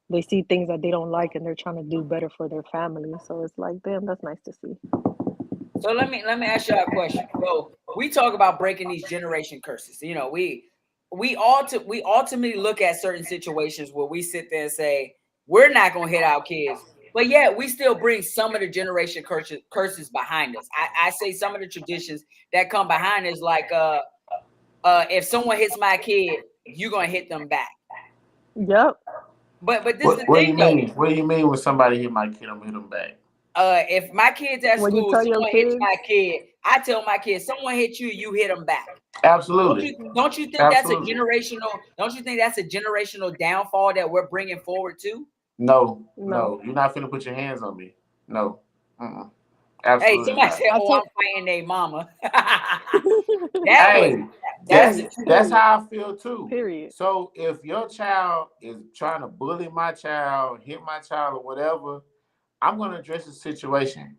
they see things that they don't like and they're trying to do better for their family. So it's like, damn, that's nice to see.
So let me ask y'all a question. So we talk about breaking these generation curses. We ultimately look at certain situations where we sit there and say we're not gonna hit our kids, but yeah, we still bring some of the generation curses behind us. I say some of the traditions that come behind us, like if someone hits my kid, you're gonna hit them back.
Yep.
But this is the
What do
thing
you
though.
mean? What do you mean when somebody hit my kid, I'm hit them back?
If my kid's at
When you
school,
tell your
someone hits
kids,
my kid, I tell my kid, someone hit you, you hit them back.
Absolutely.
Don't you think that's a
Absolutely.
generational? Don't you think that's a generational downfall that we're bringing forward too?
No.
no.
You're not finna put your hands on me. No. Mm-mm.
Hey,
Absolutely
somebody
not.
said,
I
"Oh, I'm
told
fighting their mama."
Hey,
That's the
period.
that's
truth.
how I feel too.
Period.
So if your child is trying to bully my child, hit my child, or whatever, I'm gonna address the situation.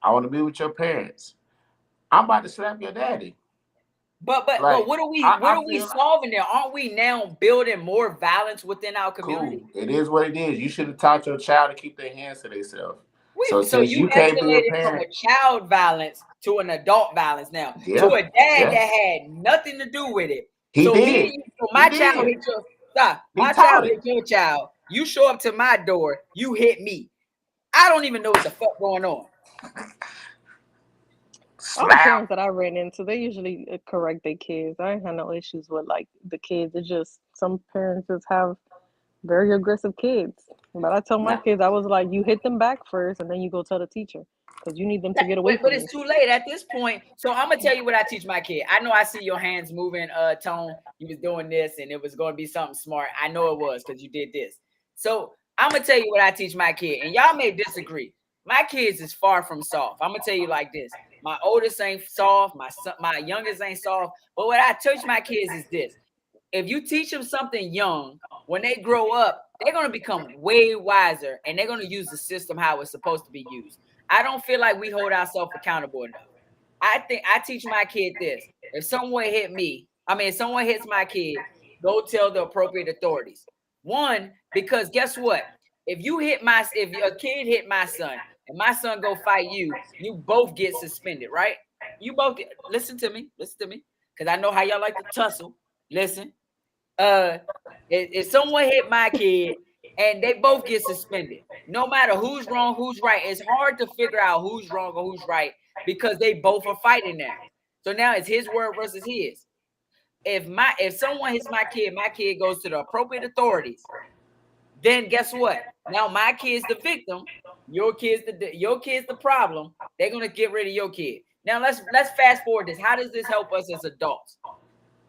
I want to be with your parents. I'm about to slap your daddy.
But
Like
what
I
are we
feel
solving there? Aren't we now building more violence within our community?
cool. It is what it is. You should have taught your child to keep their hands to themselves. So
So
since
you
you can't be a
escalated from
parent,
a child violence to an adult violence now to
yeah,
a dad
yeah,
that had nothing to do with it.
he did.
So
He
my child
did.
hit your stop.
He
My
taught
child
it.
hit your child. You show up to my door. You hit me. I don't even know what the fuck going on.
All the
Slap.
parents that I ran into, they usually correct their kids. I ain't had no issues with like the kids. It's just some parents just have very aggressive kids. But I tell my
Nah.
kids, I was like, you hit them back first, and then you go tell the teacher because you need them to get away
But
from you.
it's too late at this point. So I'm gonna tell you what I teach my kid. I know I see your hands moving, Tone. You was doing this, and it was gonna be something smart. I know it was because you did this. So I'm gonna tell you what I teach my kid, and y'all may disagree. My kids is far from soft. I'm gonna tell you like this: my oldest ain't soft, my youngest ain't soft. But what I teach my kids is this: if you teach them something young, when they grow up, they're going to become way wiser and they're going to use the system how it's supposed to be used. I don't feel like we hold ourselves accountable enough. I think I teach my kid this. If someone hit me, if someone hits my kid, go tell the appropriate authorities. One, because guess what? If a kid hit my son and my son go fight you, you both get suspended, right? You both listen to me, because I know how y'all like to tussle. Listen, if someone hit my kid and they both get suspended, no matter who's wrong, who's right, it's hard to figure out who's wrong or who's right because they both are fighting now. So now it's his word versus his. If someone hits my kid goes to the appropriate authorities. Then guess what? Now my kid's the victim. Your kid's the problem. They're gonna get rid of your kid. Now let's fast forward this. How does this help us as adults?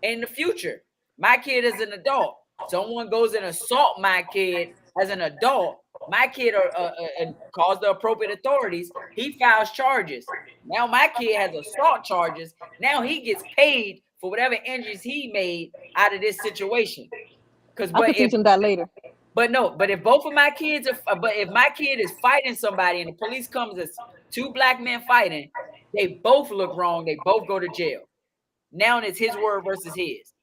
In the future, my kid is an adult. Someone goes and assault my kid as an adult. My kid calls the appropriate authorities. He files charges. Now my kid has assault charges. Now he gets paid for whatever injuries he made out of this situation. Because
I could teach them that later.
but if both of my kids but if my kid is fighting somebody and the police comes as two black men fighting, they both look wrong. They both go to jail. Now it's his word versus his.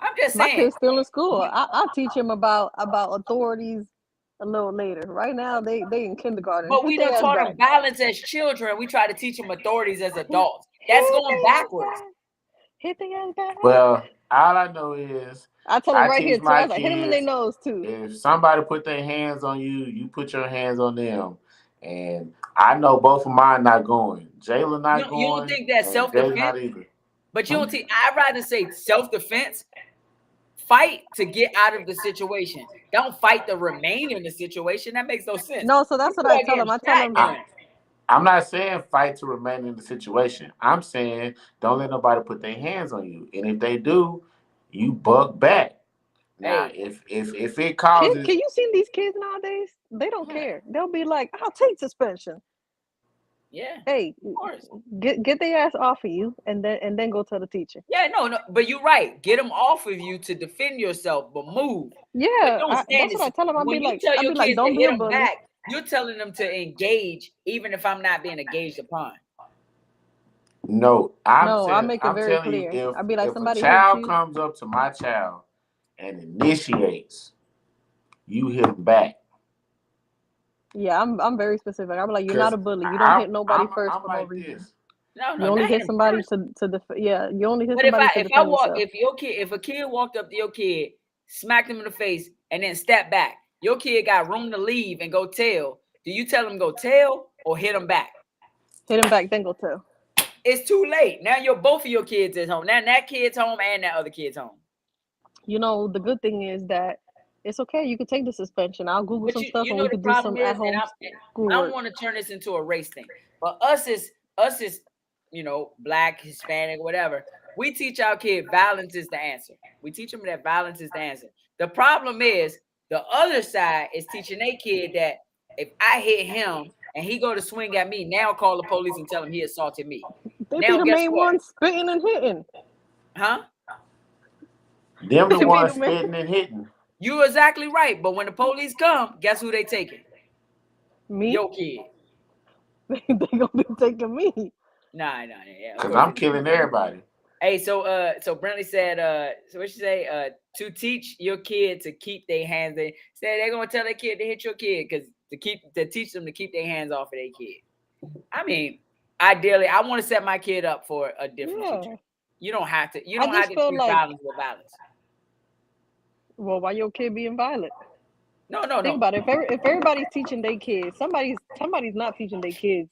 I'm just
My
saying.
kid's still in school. I'll teach him about authorities a little later. Right now, they in kindergarten.
But
Hit
we
their
done
ass
taught them
back.
balance as children. We try to teach them authorities as
Hit
adults. That's going
their ass
backwards.
back. Hit their ass back.
Well, all I know is
I told him
I
right here
teach
too. I
my
was like, hit him in their
kids
nose too.
if somebody put their hands on you, you put your hands on them. And I know both of mine not going. Jayla not
You don't
going,
think that's
and Jayla
self-defense?
not either.
But you don't think I'd rather say self-defense. Fight to get out of the situation. Don't fight to remain in the situation. That makes no sense.
No, so
You
that's what I
start
tell
getting
him. I tell him,
shotgunned.
I'm not saying fight to remain in the situation. I'm saying don't let nobody put their hands on you. And if they do, you buck back. Now,
Hey,
if it
can
causes,
you see these kids nowadays? They don't
yeah,
care. They'll be like, I'll take suspension.
yeah,
Hey,
of course.
get their ass off of you, and then go tell the teacher.
Yeah, no, but you're right. Get them off of you to defend yourself, but move. But
Yeah,
don't stand
that's what I
it.
tell him.
When you tell
I'll
your
be like,
kids to
don't be
hit
a
them
bully.
back, you're telling them to engage, even if I'm not being engaged upon.
No,
No, I make it
I'm
very
telling you,
clear. I'd be like,
if a
somebody hit
child
you.
comes up to my child and initiates, you hit them back.
Yeah, I'm very specific. I'm like, you're not
Cause
a bully. You don't hit nobody first
I'm
for no
like
reason.
this.
No,
You
no,
only
not hit
hit
him
somebody
first.
yeah, you only hit
But
somebody to defend yourself.
if a kid walked up to your kid, smacked him in the face, and then stepped back, your kid got room to leave and go tell. Do you tell him go tell or hit him back?
Hit him back, then go tell.
It's too late. Now both of your kids is home. Now that kid's home and that other kid's home.
You know, the good thing is that it's okay. You could take the suspension. I'll Google
But
some stuff
you
and
know
we
the
could do
problem
some
is,
at
and
home
I don't
schoolwork.
want to turn this into a race thing, but us is Black, Hispanic, whatever. We teach our kid violence is the answer. We teach them that violence is the answer. The problem is the other side is teaching their kid that if I hit him and he go to swing at me, now call the police and tell him he assaulted me.
They be
Now
the
guess
main
what?
ones spitting and hitting.
Huh?
Them the
They be
ones
the main.
spitting and hitting.
You're exactly right. But when the police come, guess who they taking?
Me?
Your kid.
They gonna be taking me.
Nah, yeah. Of
Cause
course
I'm
they do.
killing everybody.
Hey, so Brentley said, so what she say? To teach your kid to keep their hands. They said they're gonna tell their kid to hit your kid because to teach them to keep their hands off of their kid. I mean, ideally, I want to set my kid up for a different future.
Yeah.
You don't have to. You
I
don't have
just
to
feel
treat
like,
violence with violence.
well, why your kid being violent?
No.
Think about it. If everybody's teaching their kids, somebody's not teaching their kids.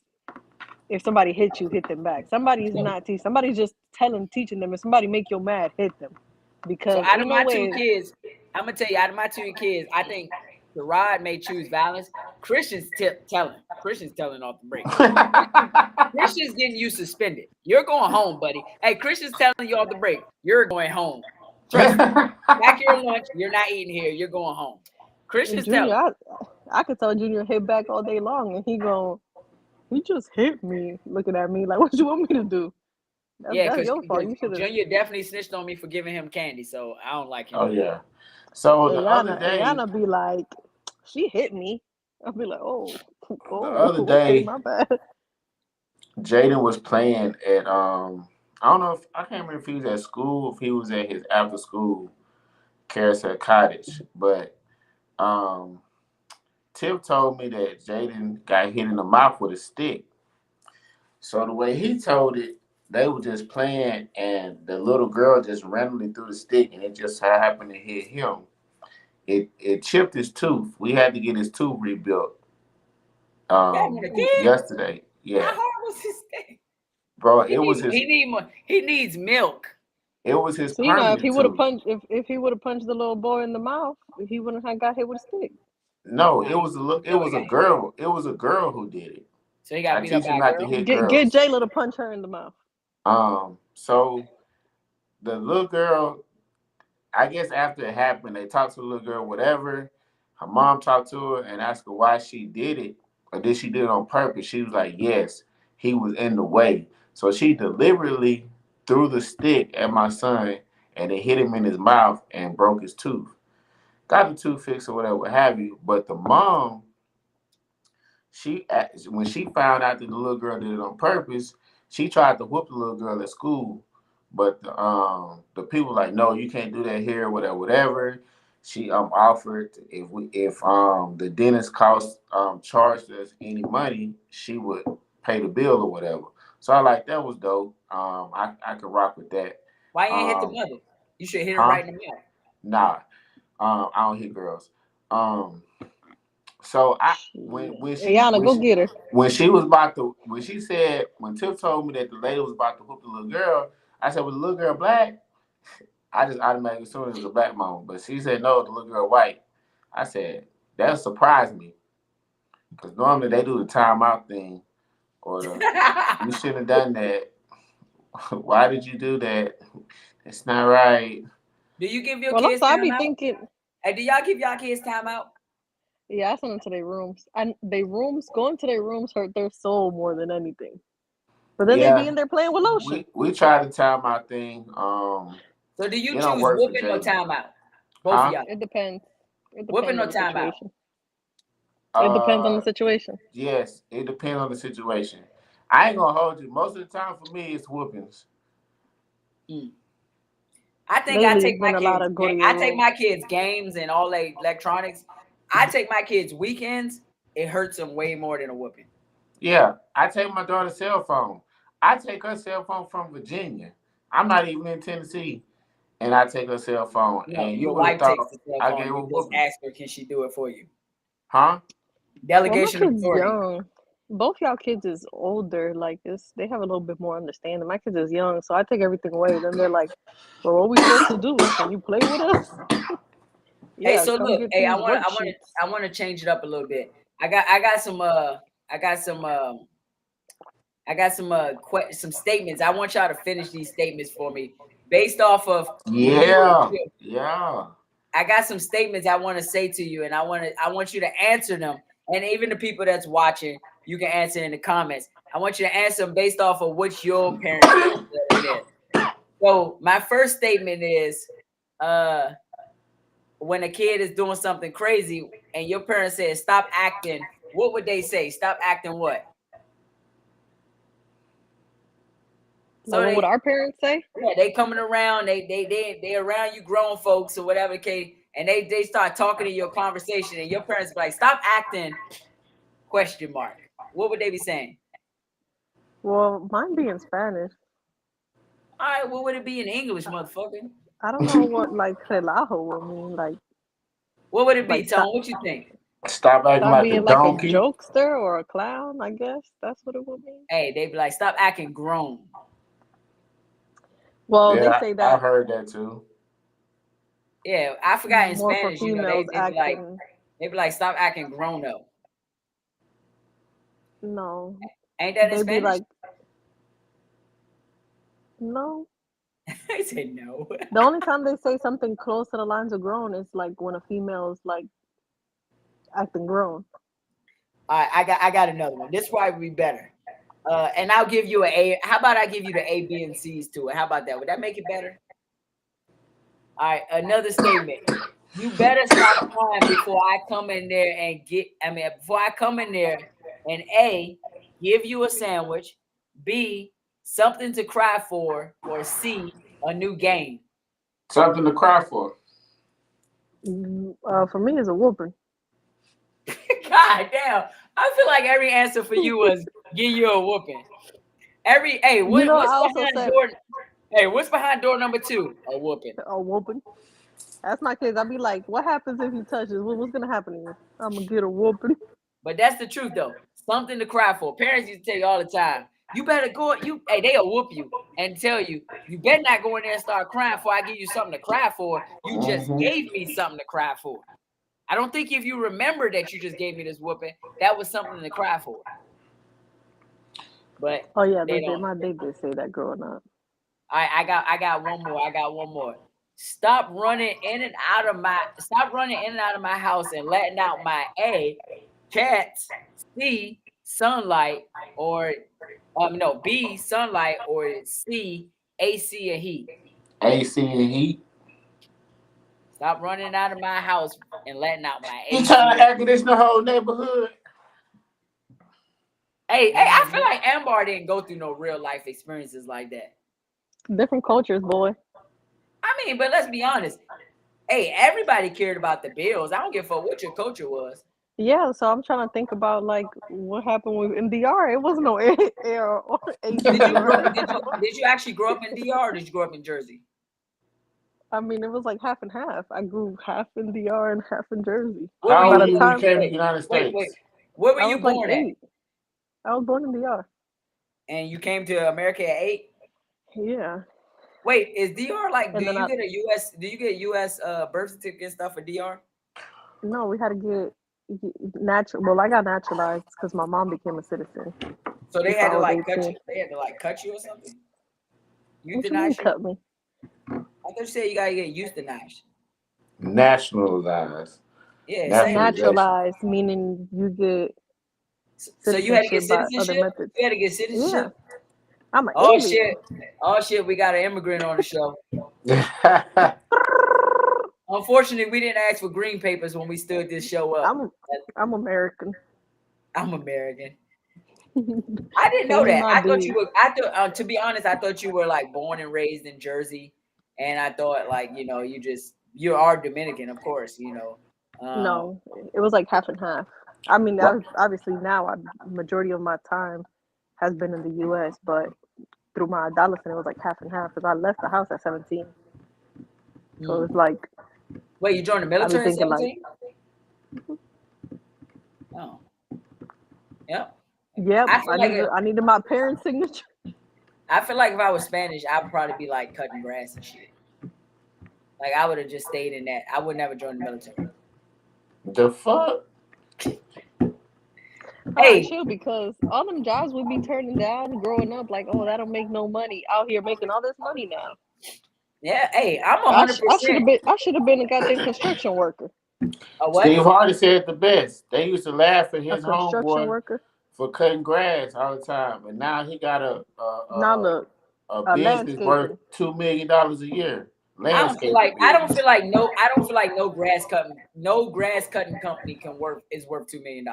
If somebody hits you, hit them back. Somebody's not teaching. Somebody's just teaching them. If somebody make you mad, hit them.
So
Because
out of
ain't no
my two
way.
kids, I'm gonna tell you, out of my two kids, I think Gerard may choose violence. Christian's telling off the break. Christian's getting you suspended. You're going home, buddy. Hey, Christian's telling you off the break. You're going home. Trust me. Back your lunch. You're not eating here. You're going home. Christian's telling.
Junior, I could tell Junior hit back all day long, and he just hit me, looking at me like, what you want me to do?
Yeah,
That's
because
your fault. You should have.
Junior definitely snitched on me for giving him candy, so I don't like him.
Oh yeah. So the other day,
Ayana be like, she hit me. I'll be like,
the other
okay,
day,
my bad.
Jaden was playing at I don't know if I can't remember if he was at school, if he was at his after school carousel cottage, but um Tip told me that Jaden got hit in the mouth with a stick. So the way he told it, they were just playing, and the little girl just randomly threw the stick, and it just so happened to hit him. It chipped his tooth. We had to get his tooth rebuilt. Yesterday.
How
Yeah,
hard was his thing?
bro. It was his.
He needs milk.
It was his
So if he
permanent
would have
tooth.
punched, if he would have punched the little boy in the mouth, he wouldn't have got hit with a stick.
No,
Nah,
it was a girl. It was a girl who did it.
So he got
I
beat up
teach
by
him
a
not to
girl.
hit
Get
girls.
Jayla to punch her in the mouth.
So the little girl, I guess after it happened, they talked to the little girl, whatever. Her mom talked to her and asked her why she did it, or did she do it on purpose? She was like, yes, he was in the way. So she deliberately threw the stick at my son and it hit him in his mouth and broke his tooth. Got the tooth fixed or whatever, what have you. But the mom, when she found out that the little girl did it on purpose, she tried to whoop the little girl at school. But the people like, no, you can't do that here, whatever. She offered if the dentist charged us any money, she would pay the bill or whatever. So I like that was dope. I could rock with that.
Why you ain't hit the mother? You should hit her
Huh?
right in the mouth.
Nah, I don't hit girls. So when she
Ayana, go get her.
when she said when Tiff told me that the lady was about to whoop the little girl, I said, was the little girl black? I just automatically assumed it was a black mom, but she said no, the little girl white. I said that surprised me because normally they do the timeout thing or you shouldn't have done that. Why did you do that? It's not right.
Do you give your
Well,
kids
also, I
time
be
out?
thinking,
Hey, do y'all give y'all kids time out?
yeah, I send them to their rooms. And going to their rooms hurt their soul more than anything. But then they be
Yeah,
in there playing with lotion.
we tried the timeout thing.
So do you
It don't
choose
work for
whooping or
Jaden.
timeout? Both of
Huh?
y'all.
It depends. It
Whooping
depends
or
on the
timeout?
situation. It depends on the situation.
Yes, it depends on the situation. I ain't gonna hold you. Most of the time for me, it's whoopings.
Mm. I think I
Lately,
take
it's
my
been a lot
kids.
of go to
I
your
take
room.
my kids games and all the electronics. I take my kids weekends. It hurts them way more than a whooping.
Yeah, I take my daughter's cell phone. I take her cell phone from Virginia. I'm not even in Tennessee, and I take her cell phone.
No,
And you
your
would have
wife takes
thought
the cell
I gave
phone.
her a
You just
whooping,
ask her, can she do it for you?
huh?
Well, my
Delegation of
kids
authority.
young. Both y'all kids is older. Like it's they have a little bit more understanding. My kids is young, so I take everything away. Then they're like, "Well, what are we supposed to do? Can you play with us?
Hey,
Yeah,
so
come
look,
get
hey,
these worksheets."
I want to change it up a little bit. I got some I got some some statements. I want y'all to finish these statements for me based off of when you were a
Yeah,
kid.
yeah.
I got some statements I want to say to you, and I want you to answer them. And even the people that's watching, you can answer in the comments. I want you to answer them based off of what your parents said in there. So my first statement is, uh, when a kid is doing something crazy and your parents says stop acting, what would they say? Stop acting what?
Like,
So
what would
they
our parents say?
yeah, they coming around, they around you grown folks or whatever the case, and they start talking in your conversation and your parents be like, stop acting question mark. What would they be saying?
Well, mine be in Spanish.
All right, what would it be in English, motherfucker?
I don't know what like relajo would mean.
What would it be,
Like
Tone?
stop,
What you think?
Stop acting
stop
like a
being like a
donkey.
jokester or a clown. I guess that's what it would mean.
Hey, they be like, stop acting grown.
Well, they
Yeah,
say
I've
that
heard that too.
Yeah, I forgot in
more for
Spanish,
females acting.
they be like, stop acting grown up.
No,
Ain't that in
they be
Spanish?
like, no.
I say no.
The only time they say something close to the lines of grown is like when a female is like acting grown.
All right, I got another one. This probably be better. And I'll give you A. How about I give you the A, B, and C's to it? How about that? Would that make it better? All right, another statement. You better stop crying before I come in there and before I come in there and A, give you a sandwich, B, something to cry for, or C, a new game.
Something to cry for.
For me, it's a whooping.
God damn. I feel like every answer for you was give you a whooping.
You know, I
What's
also
behind
said
door? Hey, what's behind door number 2? A whooping.
a whooping. That's my kids. I'd be like, what happens if he touches? What's gonna happen to you? I'm gonna get a whooping.
But that's the truth though. Something to cry for. Parents used to tell you all the time. You better go. They'll whoop you and tell you you better not go in there and start crying before I give you something to cry for. You just
Hmm.
gave me something to cry for. I don't think if you remember that you just gave me this whooping, that was something to cry for. But
Oh yeah,
they
they did.
don't.
They did say that growing up.
I got one more. I got one more. Stop running in and out of my house and letting out my A, cats, C, sunlight, or no, B, sunlight, or C, AC and heat.
AC and heat.
Stop running out of my house and letting out my
You
AC
trying to
and
air
heat.
condition the whole neighborhood?
I feel like Ambar didn't go through no real life experiences like that.
Different cultures, boy.
I mean, but let's be honest. Hey, everybody cared about the bills. I don't give a fuck what your culture was.
Yeah, so I'm trying to think about like what happened with in DR. It wasn't no air or
Did
AC
you
or
grow? Did you actually grow up in DR, or did you grow up in Jersey?
I mean, it was like half and half. I grew half in DR and half in Jersey.
What were
How
you
By
old
the
were you when
born?
you
time
came to the
Wait,
United
wait.
States?
Where were
I
you
was like
born at?
8, I was born in DR.
And you came to America at 8.
Yeah,
Wait, is DR like?
and then I
Do you get U.S. Birth certificate and stuff for DR?
no, we had to get natural. Well, I got naturalized because my mom became a citizen
So they had
before I
to
was
like cut
18.
you. They had to like cut you or something.
What you mean,
Euthanize you?
cut me?
I thought you said you gotta get euthanized.
Nationalized.
Yeah, same.
Naturalization.
Naturalized meaning you get
So you had to get
citizenship by other
citizenship.
methods.
You had to get
Yeah,
citizenship.
I'm an
Oh
alien.
shit! Oh shit! We got an immigrant on the show. Unfortunately, we didn't ask for green papers when we stood this show up.
I'm American.
I'm American. I didn't know
Pay me
that.
my
I thought
dues.
you were. I thought, to be honest, I thought you were like born and raised in Jersey, and I thought like you are Dominican, of course.
No, it was like half and half. I mean,
What?
obviously now, majority of my time has been in the U.S., but through my adolescence, it was like half and half because I left the house at 17. So
Mm.
it's like
Wait, you joined the
I be
military at
thinking like,
17? Oh, yeah.
yep,
I feel like
I needed my parents' signature.
I feel like if I was Spanish, I'd probably be like cutting grass and shit. Like I would have just stayed in that. I would never join the military.
The fuck?
Hey,
Chill, because all them jobs we be turning down growing up, like, oh, that don't make no money. Out here making all this money now.
yeah, hey, I'm 100%.
I should have been a goddamn construction worker.
A
Steve
what?
Harvey said the best. They used to laugh at
A
his
construction
homeboy
worker.
for cutting grass all the time, and now he got
Now look,
a
a
business worth
landscaping.
$2 million a year.
I
Landscaping
don't
business,
feel like no grass cutting company can worth is worth $2 million.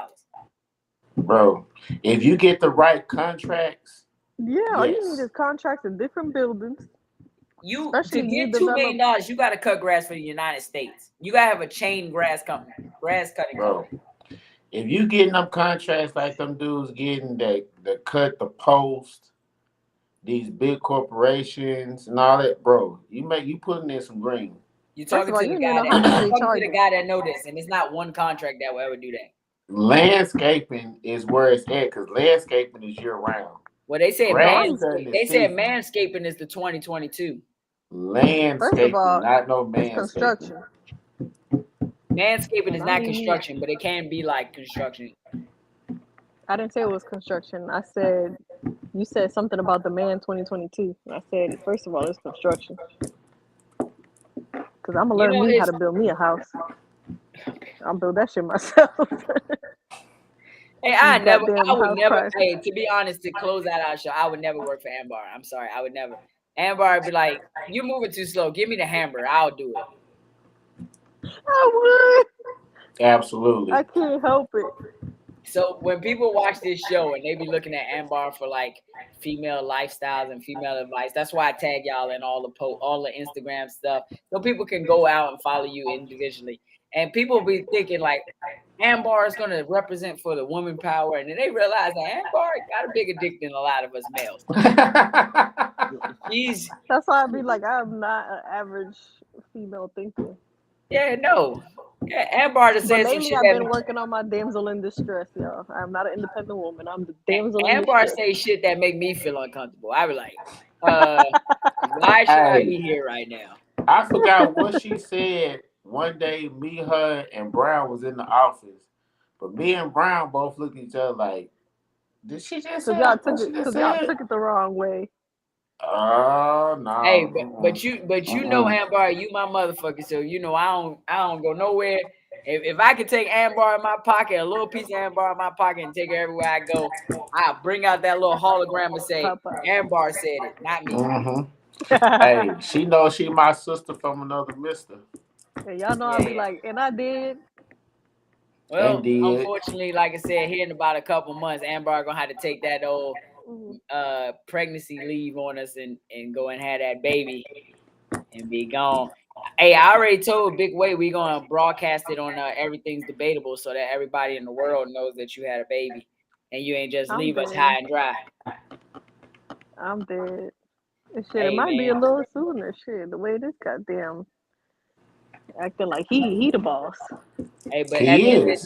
bro. If you get the right contracts,
Yeah, all you need
yes,
is contracts in different buildings,
You to
especially you
get $2
develop.
million, you got to cut grass for the United States. You got to have a chain grass cutting
bro.
company.
If you getting them contracts like them dudes getting that cut the post, these big corporations and all that, bro, you putting in some green.
You
First of
talking
all,
to
you
the
don't even
guy
know
that
how much
you
they
talking to the
charging.
guy that know this, and it's not one contract that will ever do that.
Landscaping is where it's at because landscaping is year round.
Well, they said
Grass cutting is seasonal.
manscaping is the 2022.
First of
Landscaping,
all,
not no
it's
manscaping.
construction.
Manscaping is
And I
not
need me.
construction, but it can be like construction.
I didn't say it was construction. I said you said something about the man 2022. I said first of all, it's construction because I'm gonna
You
learn
know,
me how
it's
to build me a house. I'll build that shit myself.
hey,
These goddamn
I would
house
never.
prices.
Hey, to be honest, to close out our show, I would never work for Ambar. I'm sorry, I would never. Ambar would be like, "You're moving too slow. Give me the hamburger. I'll do it."
I would.
Absolutely.
I can't help it.
So when people watch this show and they be looking at Ambar for like female lifestyles and female advice, that's why I tag y'all in all the Instagram stuff, so people can go out and follow you individually. And people be thinking like Ambar is gonna represent for the woman power, and then they realize that Ambar got a bigger dick than a lot of us males. She's
That's why I be like, I'm not an average female thinker.
no. Yeah, Ambar just
But
said some
lately,
shit
I've been
that
working on my damsel in distress, y'all. I'm not an independent woman. I'm the damsel in
Ambar
distress.
say shit that make me feel uncomfortable. I be like, why should I be
Hey,
here right now?
I forgot what she said one day. Me, her, and Brown was in the office, but me and Brown both looked at each other like, "Did she just say what she just
Cause y'all
said?"
took it the wrong way.
Oh
Hey,
no.
but you know
Mm-mm.
Ambar, you my motherfucker. So you know I don't go nowhere. If I could take Ambar in my pocket, a little piece of Ambar in my pocket, and take her everywhere I go, I bring out that little hologram and say,
Pop up.
Ambar said it, not me.
Mm-hmm. Hey, she knows she my sister from another mister.
And y'all know
Yeah,
I'll be
yeah.
like, and I did.
Well,
Indeed.
unfortunately, like I said, here in about a couple months, Ambar gonna have to take that old
Mhm.
pregnancy leave on us and go and have that baby and be gone. Hey, I already told Big Way we gonna broadcast it on Everything's Debatable so that everybody in the world knows that you had a baby and you ain't just
I'm
leave us
dead.
high and dry.
I'm dead. And shit, it
Hey
might be a
man,
little sooner. Shit, the way this goddamn acting like he the boss.
hey, but
He is.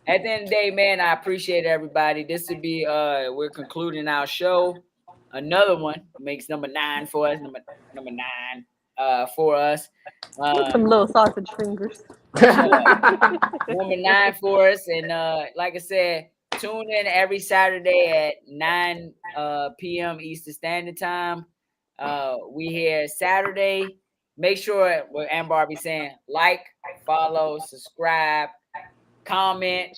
at the end of the day, man, I appreciate everybody. This would be we're concluding our show. Another one makes number 9 for us. Number 9 for us.
With them little sausage fingers.
Shut up. Number 9 for us. And like I said, tune in every Saturday at 9 p.m. Eastern Standard Time. We here Saturday. Make sure what Ambar be saying, like, follow, subscribe, comment,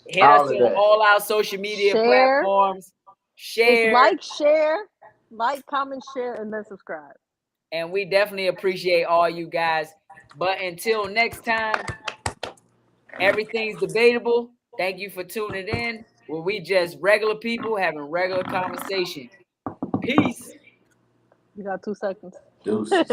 hit us
All of
on
that.
all our social media
Share.
platforms,
It's
share,
like, comment, share, and then subscribe.
and we definitely appreciate all you guys. But until next time, everything's debatable. Thank you for tuning in. where we just regular people having regular conversation. Peace.
You got 2 seconds.
Deuces.